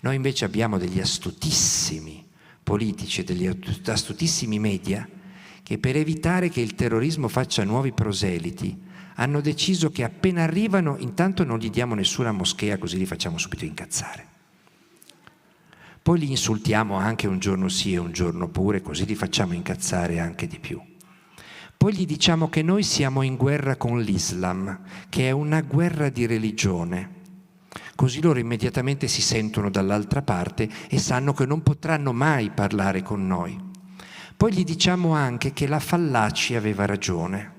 Speaker 2: Noi invece abbiamo degli astutissimi politici e degli astutissimi media che, per evitare che il terrorismo faccia nuovi proseliti, hanno deciso che appena arrivano intanto non gli diamo nessuna moschea, così li facciamo subito incazzare. Poi li insultiamo anche un giorno sì e un giorno pure, così li facciamo incazzare anche di più. Poi gli diciamo che noi siamo in guerra con l'Islam, che è una guerra di religione. Così loro immediatamente si sentono dall'altra parte e sanno che non potranno mai parlare con noi. Poi gli diciamo anche che la Fallaci aveva ragione.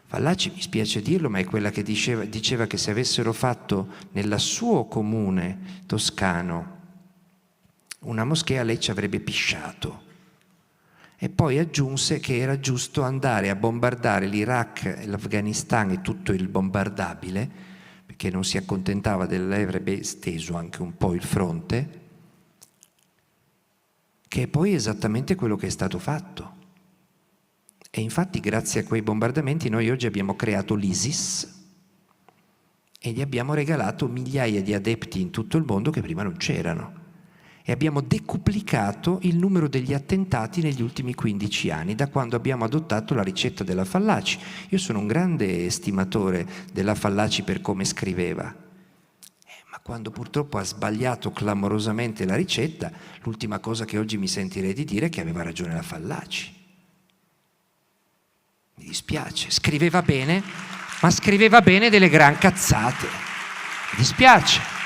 Speaker 2: Fallaci, mi spiace dirlo, ma è quella che diceva che se avessero fatto nel suo comune toscano una moschea lei ci avrebbe pisciato. E poi aggiunse che era giusto andare a bombardare l'Iraq, l'Afghanistan e tutto il bombardabile, perché non si accontentava lei avrebbe esteso anche un po' il fronte, che è poi esattamente quello che è stato fatto. E infatti grazie a quei bombardamenti noi oggi abbiamo creato l'ISIS e gli abbiamo regalato migliaia di adepti in tutto il mondo che prima non c'erano. E abbiamo decuplicato il numero degli attentati negli ultimi 15 anni, da quando abbiamo adottato la ricetta della Fallaci. Io sono un grande estimatore della Fallaci per come scriveva. Ma quando purtroppo ha sbagliato clamorosamente la ricetta, l'ultima cosa che oggi mi sentirei di dire è che aveva ragione la Fallaci. Mi dispiace, scriveva bene, ma scriveva bene delle gran cazzate. Mi dispiace.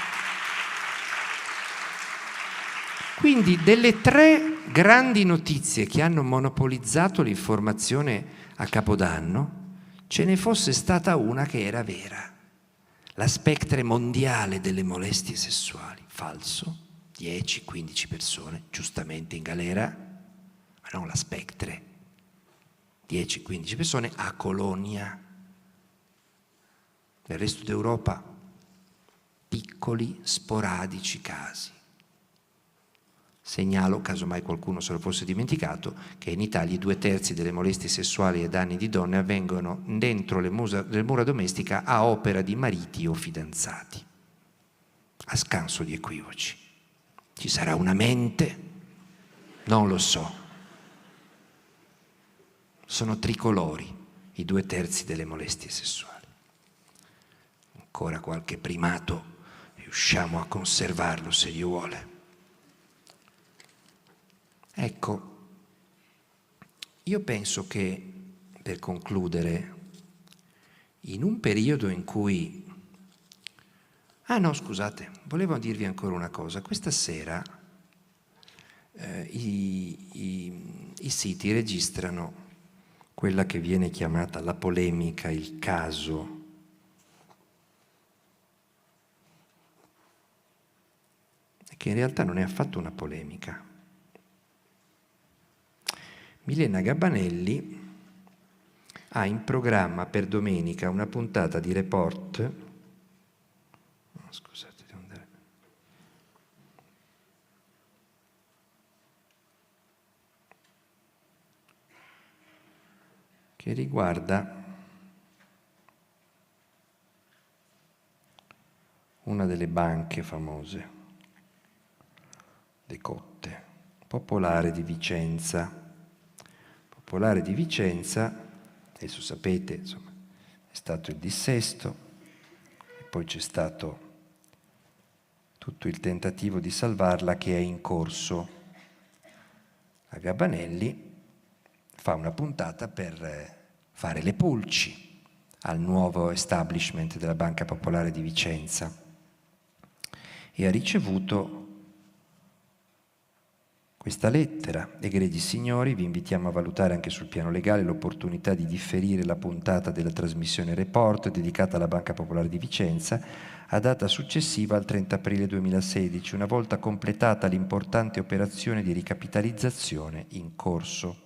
Speaker 2: Quindi delle 3 grandi notizie che hanno monopolizzato l'informazione a Capodanno, ce ne fosse stata una che era vera. La spectre mondiale delle molestie sessuali. Falso, 10-15 persone, giustamente in galera, ma non la spectre. 10-15 persone a Colonia. Nel resto d'Europa piccoli, sporadici casi. Segnalo, casomai qualcuno se lo fosse dimenticato, che in Italia i 2/3 delle molestie sessuali ai danni di donne avvengono dentro le mura domestiche a opera di mariti o fidanzati, a scanso di equivoci. Ci sarà una mente? Non lo so. Sono tricolori i 2/3 delle molestie sessuali. Ancora qualche primato riusciamo a conservarlo se Dio vuole. Ecco, io penso che, per concludere, in un periodo in cui... Ah no, scusate, volevo dirvi ancora una cosa. Questa sera i siti registrano quella che viene chiamata la polemica, il caso che in realtà non è affatto una polemica. Milena Gabanelli ha in programma per domenica una puntata di Report. Scusate, devo andare. Che riguarda una delle banche famose, Decotte, Popolare di Vicenza. Popolare di Vicenza, adesso sapete, insomma, è stato il dissesto e poi c'è stato tutto il tentativo di salvarla che è in corso. La Gabanelli fa una puntata per fare le pulci al nuovo establishment della Banca Popolare di Vicenza e ha ricevuto questa lettera. Egregi signori, vi invitiamo a valutare anche sul piano legale l'opportunità di differire la puntata della trasmissione Report dedicata alla Banca Popolare di Vicenza a data successiva al 30 aprile 2016, una volta completata l'importante operazione di ricapitalizzazione in corso.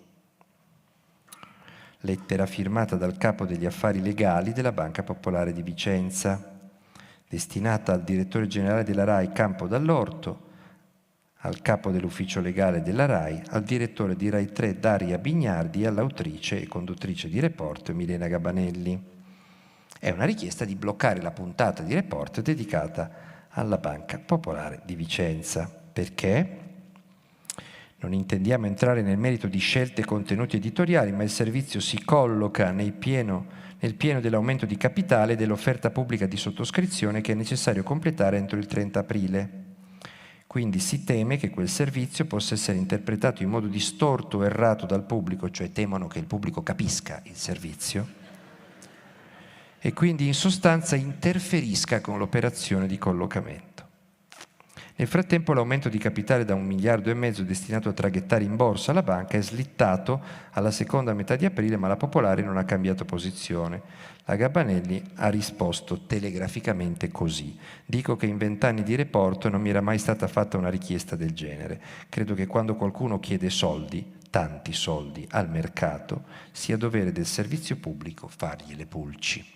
Speaker 2: Lettera firmata dal capo degli affari legali della Banca Popolare di Vicenza, destinata al direttore generale della RAI Campo Dall'Orto, al capo dell'ufficio legale della RAI, al direttore di RAI 3 Daria Bignardi e all'autrice e conduttrice di Report Milena Gabanelli. È una richiesta di bloccare la puntata di Report dedicata alla Banca Popolare di Vicenza. Perché? Non intendiamo entrare nel merito di scelte e contenuti editoriali, ma il servizio si colloca nel pieno dell'aumento di capitale e dell'offerta pubblica di sottoscrizione che è necessario completare entro il 30 aprile. Quindi si teme che quel servizio possa essere interpretato in modo distorto o errato dal pubblico, cioè temono che il pubblico capisca il servizio, e quindi in sostanza interferisca con l'operazione di collocamento. Nel frattempo l'aumento di capitale da 1,5 miliardi destinato a traghettare in borsa la banca è slittato alla seconda metà di aprile, ma la Popolare non ha cambiato posizione. La Gabanelli ha risposto telegraficamente così: dico che in 20 anni di Report non mi era mai stata fatta una richiesta del genere. Credo che quando qualcuno chiede soldi, tanti soldi, al mercato, sia dovere del servizio pubblico fargli le pulci.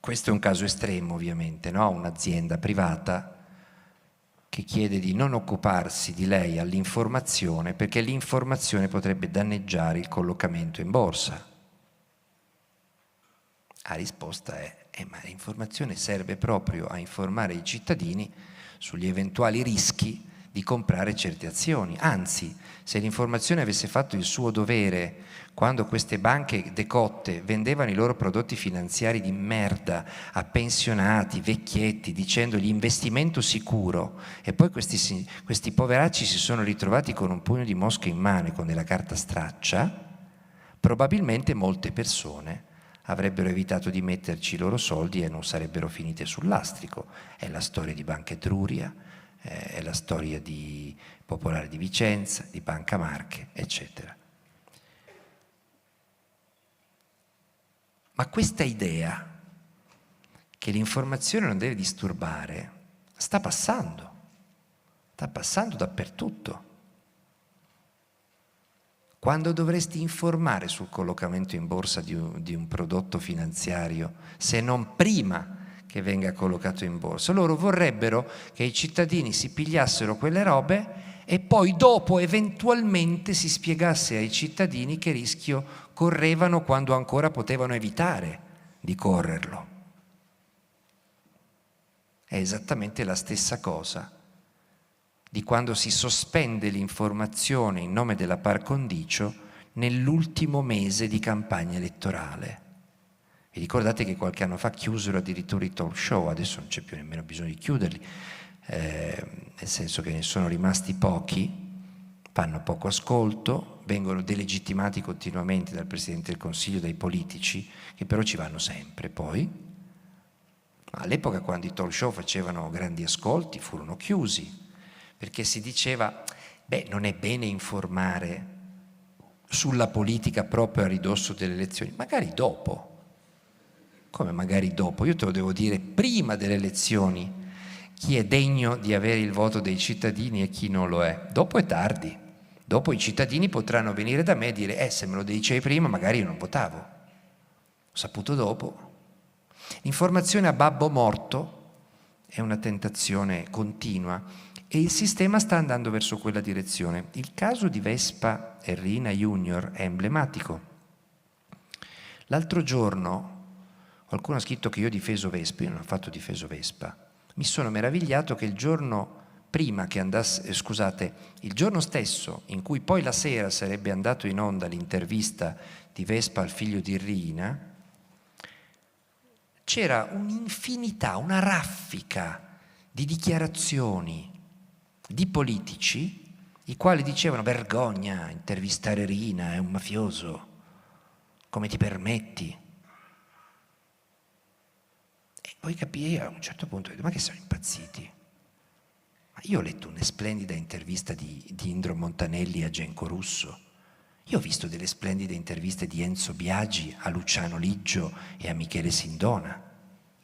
Speaker 2: Questo è un caso estremo, ovviamente, no? Un'azienda privata che chiede di non occuparsi di lei all'informazione perché l'informazione potrebbe danneggiare il collocamento in borsa. La risposta è ma l'informazione serve proprio a informare i cittadini sugli eventuali rischi di comprare certe azioni. Anzi, se l'informazione avesse fatto il suo dovere quando queste banche decotte vendevano i loro prodotti finanziari di merda a pensionati, vecchietti, dicendogli investimento sicuro, e poi questi poveracci si sono ritrovati con un pugno di mosche in mano e con della carta straccia, probabilmente molte persone avrebbero evitato di metterci i loro soldi e non sarebbero finite sul lastrico. È la storia di Banca Etruria, è la storia di Popolare di Vicenza, di Banca Marche, eccetera. Ma questa idea che l'informazione non deve disturbare sta passando dappertutto. Quando dovresti informare sul collocamento in borsa di un prodotto finanziario, se non prima che venga collocato in borsa? Loro vorrebbero che i cittadini si pigliassero quelle robe e poi dopo eventualmente si spiegasse ai cittadini che rischio correvano quando ancora potevano evitare di correrlo. È esattamente la stessa cosa di quando si sospende l'informazione in nome della par condicio nell'ultimo mese di campagna elettorale. Vi ricordate che qualche anno fa chiusero addirittura i talk show, adesso non c'è più nemmeno bisogno di chiuderli, nel senso che ne sono rimasti pochi, fanno poco ascolto, vengono delegittimati continuamente dal Presidente del Consiglio, dai politici, che però ci vanno sempre poi. All'epoca, quando i talk show facevano grandi ascolti, furono chiusi, perché si diceva, non è bene informare sulla politica proprio a ridosso delle elezioni, magari dopo. Come magari dopo? Io te lo devo dire prima delle elezioni chi è degno di avere il voto dei cittadini e chi non lo è. Dopo è tardi. Dopo i cittadini potranno venire da me e dire se me lo dicevi prima magari io non votavo. Ho saputo dopo. L'informazione a babbo morto è una tentazione continua e il sistema sta andando verso quella direzione. Il caso di Vespa e Riina Junior è emblematico. L'altro giorno qualcuno ha scritto che io ho difeso Vespa, io non ho affatto difeso Vespa. Mi sono meravigliato che il giorno prima che andasse, il giorno stesso in cui poi la sera sarebbe andato in onda l'intervista di Vespa al figlio di Riina, c'era un'infinità, una raffica di dichiarazioni di politici i quali dicevano vergogna, intervistare Riina, è un mafioso, come ti permetti? Poi capii a un certo punto, ma che sono impazziti? Ma io ho letto una splendida intervista di Indro Montanelli a Genco Russo, io ho visto delle splendide interviste di Enzo Biagi a Luciano Liggio e a Michele Sindona,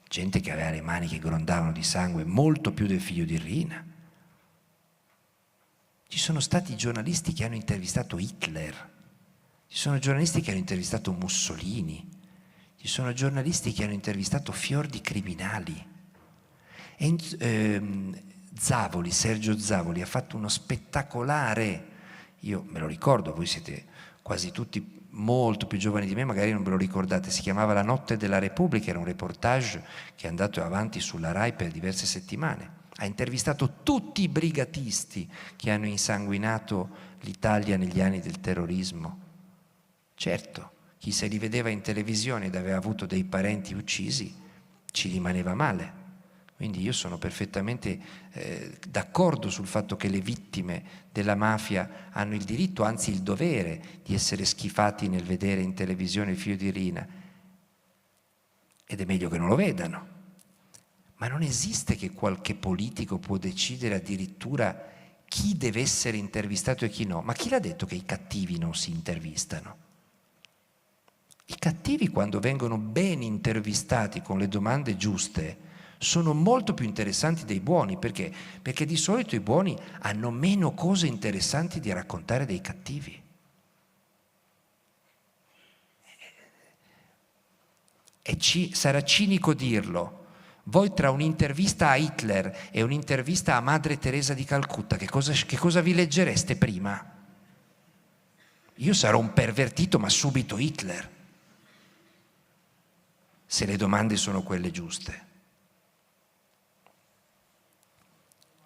Speaker 2: gente che aveva le mani che grondavano di sangue, molto più del figlio di Riina. Ci sono stati giornalisti che hanno intervistato Hitler, ci sono giornalisti che hanno intervistato Mussolini, ci sono giornalisti che hanno intervistato fior di criminali. Sergio Zavoli ha fatto uno spettacolare, io me lo ricordo, voi siete quasi tutti molto più giovani di me, magari non ve lo ricordate, si chiamava La notte della Repubblica, era un reportage che è andato avanti sulla Rai per diverse settimane. Ha intervistato tutti i brigatisti che hanno insanguinato l'Italia negli anni del terrorismo. Certo, chi se li vedeva in televisione ed aveva avuto dei parenti uccisi ci rimaneva male. Quindi io sono perfettamente d'accordo sul fatto che le vittime della mafia hanno il diritto, anzi il dovere, di essere schifati nel vedere in televisione il figlio di Riina. Ed è meglio che non lo vedano. Ma non esiste che qualche politico può decidere addirittura chi deve essere intervistato e chi no. Ma chi l'ha detto che i cattivi non si intervistano? I cattivi, quando vengono ben intervistati con le domande giuste, sono molto più interessanti dei buoni. Perché? Perché di solito i buoni hanno meno cose interessanti da raccontare dei cattivi. E sarà cinico dirlo. Voi tra un'intervista a Hitler e un'intervista a Madre Teresa di Calcutta, che cosa vi leggereste prima? Io sarò un pervertito, ma subito Hitler, se le domande sono quelle giuste.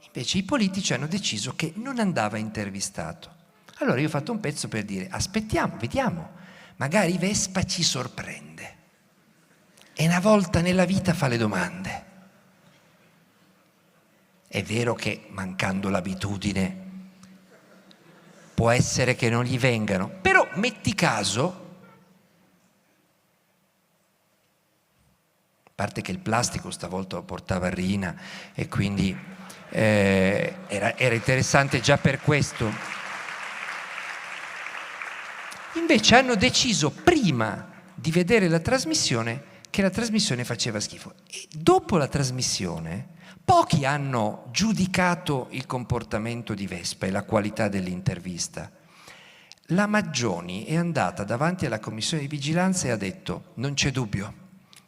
Speaker 2: Invece i politici hanno deciso che non andava intervistato. Allora io ho fatto un pezzo per dire, aspettiamo, vediamo, magari Vespa ci sorprende. E una volta nella vita fa le domande. È vero che mancando l'abitudine può essere che non gli vengano, però metti caso, a parte che il plastico stavolta lo portava Riina e quindi era interessante già per questo. Invece hanno deciso prima di vedere la trasmissione che la trasmissione faceva schifo. E dopo la trasmissione, pochi hanno giudicato il comportamento di Vespa e la qualità dell'intervista. La Maggioni è andata davanti alla commissione di vigilanza e ha detto: non c'è dubbio,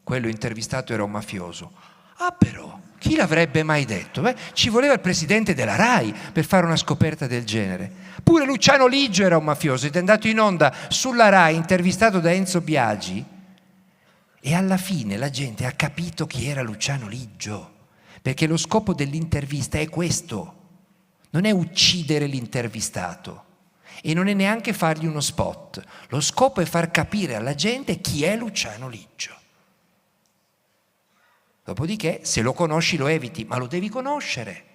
Speaker 2: quello intervistato era un mafioso. Ah però, chi l'avrebbe mai detto? Ci voleva il presidente della Rai per fare una scoperta del genere. Pure Luciano Liggio era un mafioso ed è andato in onda sulla Rai intervistato da Enzo Biagi. E alla fine la gente ha capito chi era Luciano Liggio, Perché lo scopo dell'intervista è questo, non è uccidere l'intervistato e non è neanche fargli uno spot. Lo scopo è far capire alla gente chi è Luciano Liggio. Dopodiché, se lo conosci lo eviti, ma lo devi conoscere.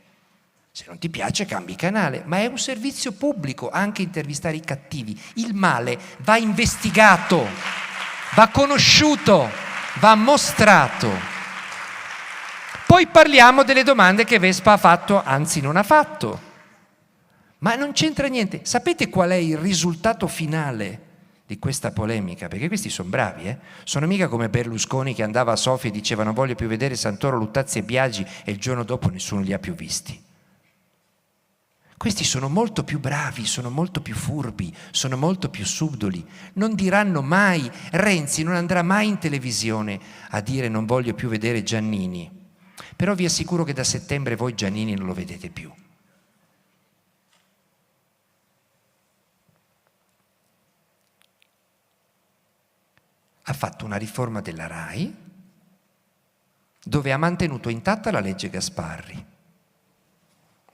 Speaker 2: Se non ti piace cambi canale, ma è un servizio pubblico anche intervistare i cattivi. Il male va investigato, va conosciuto, va mostrato. Poi parliamo delle domande che Vespa ha fatto, anzi non ha fatto. Ma non c'entra niente. Sapete qual è il risultato finale di questa polemica? Perché questi sono bravi, Sono mica come Berlusconi che andava a Sofia e diceva non voglio più vedere Santoro, Luttazzi e Biagi e il giorno dopo nessuno li ha più visti. Questi sono molto più bravi, sono molto più furbi, sono molto più subdoli. Non diranno mai, Renzi non andrà mai in televisione a dire non voglio più vedere Giannini. Però vi assicuro che da settembre voi Giannini non lo vedete più. Ha fatto una riforma della RAI dove ha mantenuto intatta la legge Gasparri,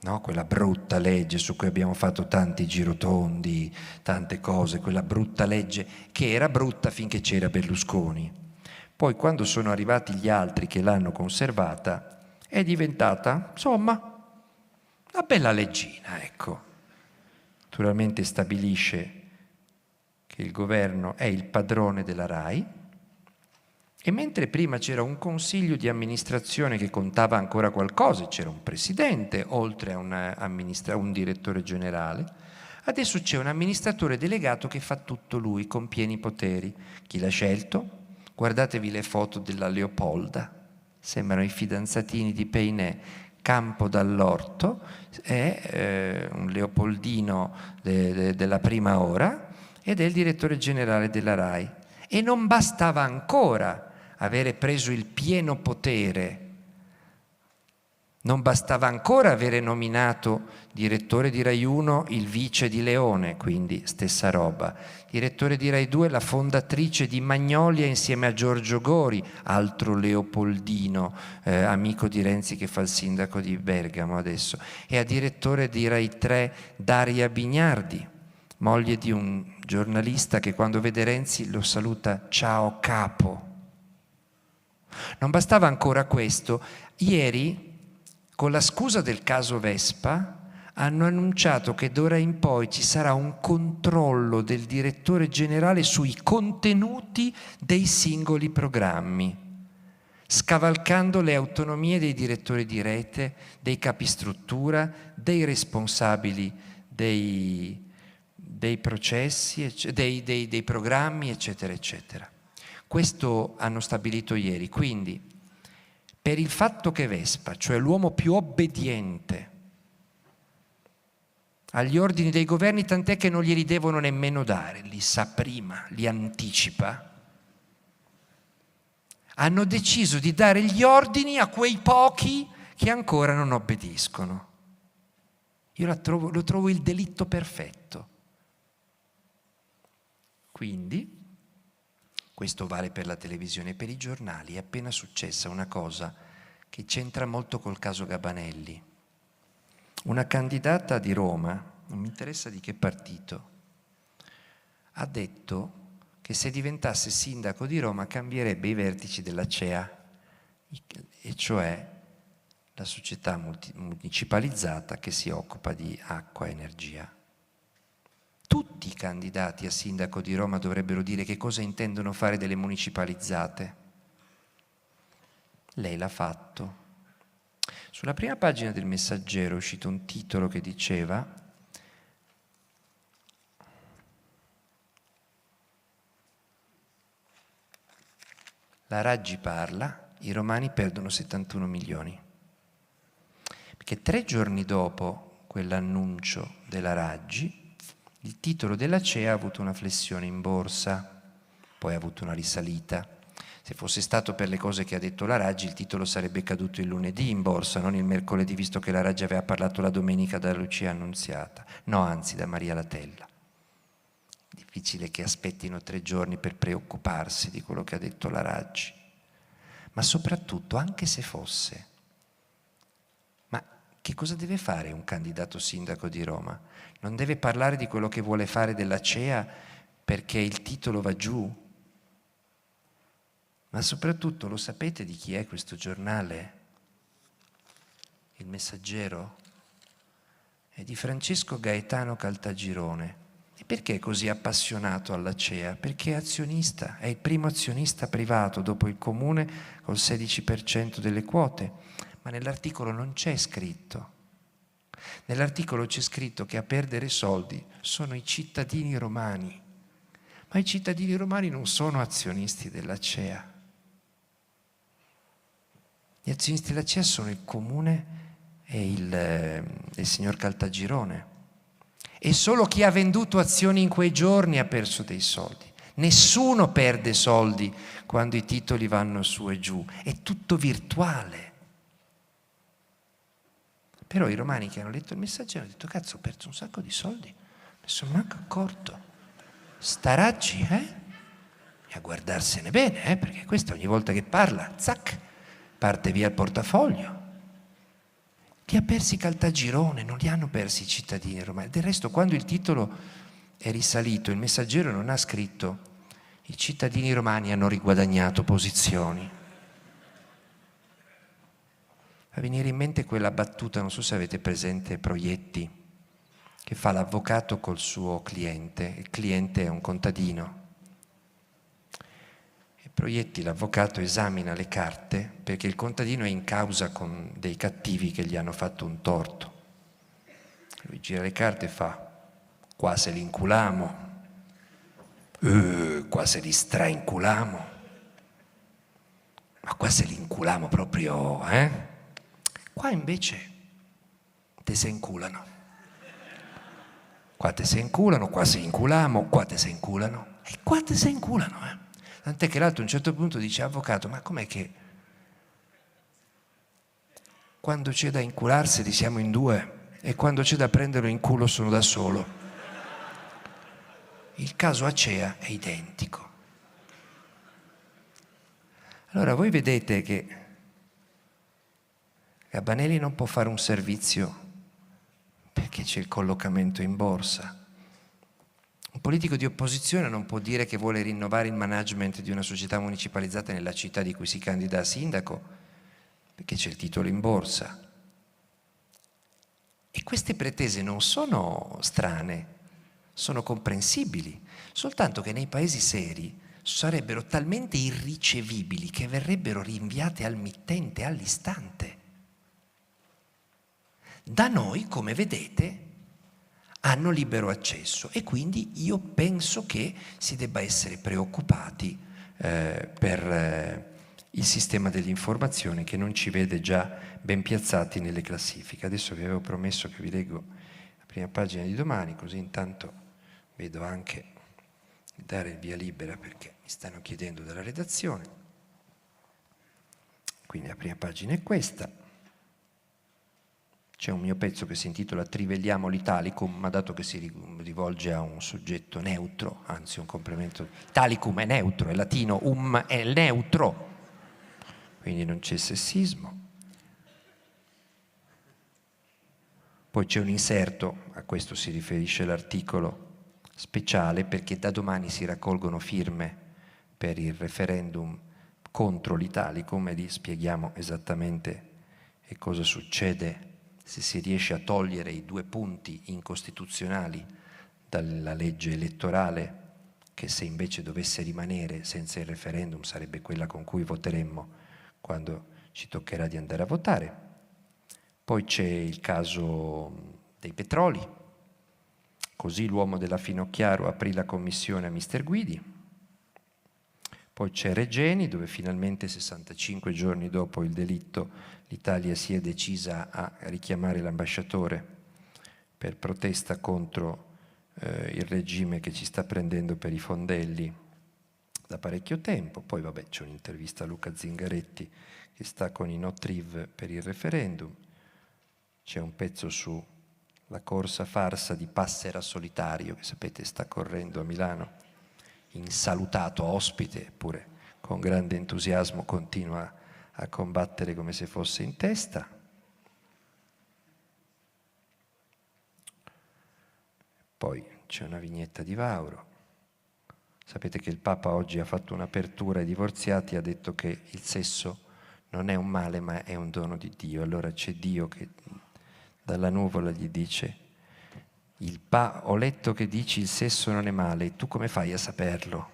Speaker 2: no? Quella brutta legge su cui abbiamo fatto tanti girotondi, tante cose, quella brutta legge che era brutta finché c'era Berlusconi. Poi quando sono arrivati gli altri che l'hanno conservata è diventata, insomma, una bella leggina, ecco. Naturalmente stabilisce che il governo è il padrone della RAI e mentre prima c'era un consiglio di amministrazione che contava ancora qualcosa, c'era un presidente oltre a un direttore generale, adesso c'è un amministratore delegato che fa tutto lui con pieni poteri. Chi l'ha scelto? Guardatevi le foto della Leopolda, sembrano i fidanzatini di Peinè. Campo Dall'Orto è un leopoldino della prima ora ed è il direttore generale della RAI. E non bastava ancora avere preso il pieno potere, non bastava ancora avere nominato direttore di Rai 1 il vice di Leone, quindi stessa roba, direttore di Rai 2 la fondatrice di Magnolia insieme a Giorgio Gori, altro leopoldino, amico di Renzi che fa il sindaco di Bergamo adesso, e a direttore di Rai 3 Daria Bignardi, moglie di un giornalista che quando vede Renzi lo saluta ciao capo. Non bastava ancora questo. Ieri, con la scusa del caso Vespa, hanno annunciato che d'ora in poi ci sarà un controllo del direttore generale sui contenuti dei singoli programmi, scavalcando le autonomie dei direttori di rete, dei capistruttura, dei responsabili dei processi, dei programmi, eccetera, eccetera. Questo hanno stabilito ieri. Quindi, per il fatto che Vespa, cioè l'uomo più obbediente agli ordini dei governi, tant'è che non glieli devono nemmeno dare, li sa prima, li anticipa, hanno deciso di dare gli ordini a quei pochi che ancora non obbediscono. Io lo trovo il delitto perfetto. Quindi, questo vale per la televisione e per i giornali, è appena successa una cosa che c'entra molto col caso Gabanelli. Una candidata di Roma, non mi interessa di che partito, ha detto che se diventasse sindaco di Roma cambierebbe i vertici dell'ACEA, e cioè la società municipalizzata che si occupa di acqua e energia. Tutti i candidati a sindaco di Roma dovrebbero dire che cosa intendono fare delle municipalizzate. Lei l'ha fatto. Sulla prima pagina del Messaggero è uscito un titolo che diceva: la Raggi parla, i romani perdono 71 milioni. Perché 3 giorni dopo quell'annuncio della Raggi, il titolo dell'ACEA ha avuto una flessione in borsa, poi ha avuto una risalita. Se fosse stato per le cose che ha detto la Raggi, il titolo sarebbe caduto il lunedì in borsa, non il mercoledì, visto che la Raggi aveva parlato la domenica da Lucia Annunziata. No, anzi, da Maria Latella. Difficile che aspettino 3 giorni per preoccuparsi di quello che ha detto la Raggi. Ma soprattutto, anche se fosse, che cosa deve fare un candidato sindaco di Roma? Non deve parlare di quello che vuole fare dell'Acea perché il titolo va giù? Ma soprattutto lo sapete di chi è questo giornale? Il Messaggero? È di Francesco Gaetano Caltagirone. E perché è così appassionato all'Acea? Perché è azionista, è il primo azionista privato dopo il comune col 16% delle quote. Ma nell'articolo non c'è scritto. Nell'articolo c'è scritto che a perdere soldi sono i cittadini romani. Ma i cittadini romani non sono azionisti dell'Acea. Gli azionisti dell'Acea sono il comune e il signor Caltagirone. E solo chi ha venduto azioni in quei giorni ha perso dei soldi. Nessuno perde soldi quando i titoli vanno su e giù, è tutto virtuale. Però i romani che hanno letto il Messaggero hanno detto: cazzo, ho perso un sacco di soldi, mi sono manco accorto. Staracci, E a guardarsene bene, perché questa ogni volta che parla, zac, parte via il portafoglio. Li ha persi Caltagirone, non li hanno persi i cittadini romani. Del resto, quando il titolo è risalito, il Messaggero non ha scritto: i cittadini romani hanno riguadagnato posizioni. Fa venire in mente quella battuta, non so se avete presente Proietti, che fa l'avvocato col suo cliente. Il cliente è un contadino. Proietti, l'avvocato, esamina le carte perché il contadino è in causa con dei cattivi che gli hanno fatto un torto. Lui gira le carte e fa: qua se li inculamo, qua se li strainculamo, ma qua se li inculamo proprio, Qua invece te se inculano. Qua te se inculano, qua se inculamo, qua te se inculano e qua te se inculano, Tant'è che l'altro a un certo punto dice: avvocato, ma com'è che quando c'è da incularsi siamo in due e quando c'è da prenderlo in culo sono da solo? Il caso Acea è identico. Allora voi vedete che Gabanelli non può fare un servizio perché c'è il collocamento in borsa. Un politico di opposizione non può dire che vuole rinnovare il management di una società municipalizzata nella città di cui si candida a sindaco, perché c'è il titolo in borsa. E queste pretese non sono strane, sono comprensibili, soltanto che nei paesi seri sarebbero talmente irricevibili che verrebbero rinviate al mittente all'istante. Da noi, come vedete, hanno libero accesso e quindi io penso che si debba essere preoccupati per il sistema dell'informazione che non ci vede già ben piazzati nelle classifiche. Adesso vi avevo promesso che vi leggo la prima pagina di domani, così intanto vedo anche di dare il via libera perché mi stanno chiedendo dalla redazione. Quindi la prima pagina è questa. C'è un mio pezzo che si intitola Trivelliamo l'Italicum, ma dato che si rivolge a un soggetto neutro, anzi un complemento, Italicum è neutro, è latino, è neutro, quindi non c'è sessismo. Poi c'è un inserto, a questo si riferisce l'articolo speciale, perché da domani si raccolgono firme per il referendum contro l'Italicum e lì spieghiamo esattamente che cosa succede se si riesce a togliere i 2 punti incostituzionali dalla legge elettorale, che se invece dovesse rimanere senza il referendum sarebbe quella con cui voteremmo quando ci toccherà di andare a votare. Poi c'è il caso dei petroli, così l'uomo della Finocchiaro aprì la commissione a Mister Guidi. Poi c'è Regeni, dove finalmente 65 giorni dopo il delitto l'Italia si è decisa a richiamare l'ambasciatore per protesta contro il regime che ci sta prendendo per i fondelli da parecchio tempo. Poi vabbè, c'è un'intervista a Luca Zingaretti che sta con i no triv per il referendum. C'è un pezzo sulla corsa farsa di Passera Solitario, che sapete sta correndo a Milano, insalutato ospite, eppure con grande entusiasmo continua a combattere come se fosse in testa. poi c'è una vignetta di Vauro. Sapete che il Papa oggi ha fatto un'apertura ai divorziati, ha detto che il sesso non è un male ma è un dono di Dio. Allora c'è Dio che dalla nuvola gli dice: ho letto che dici il sesso non è male, tu come fai a saperlo?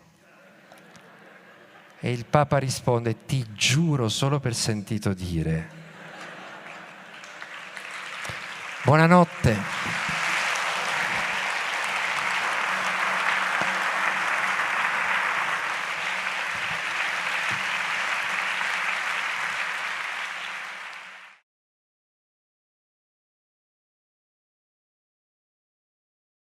Speaker 2: E il Papa risponde: ti giuro solo per sentito dire. Buonanotte.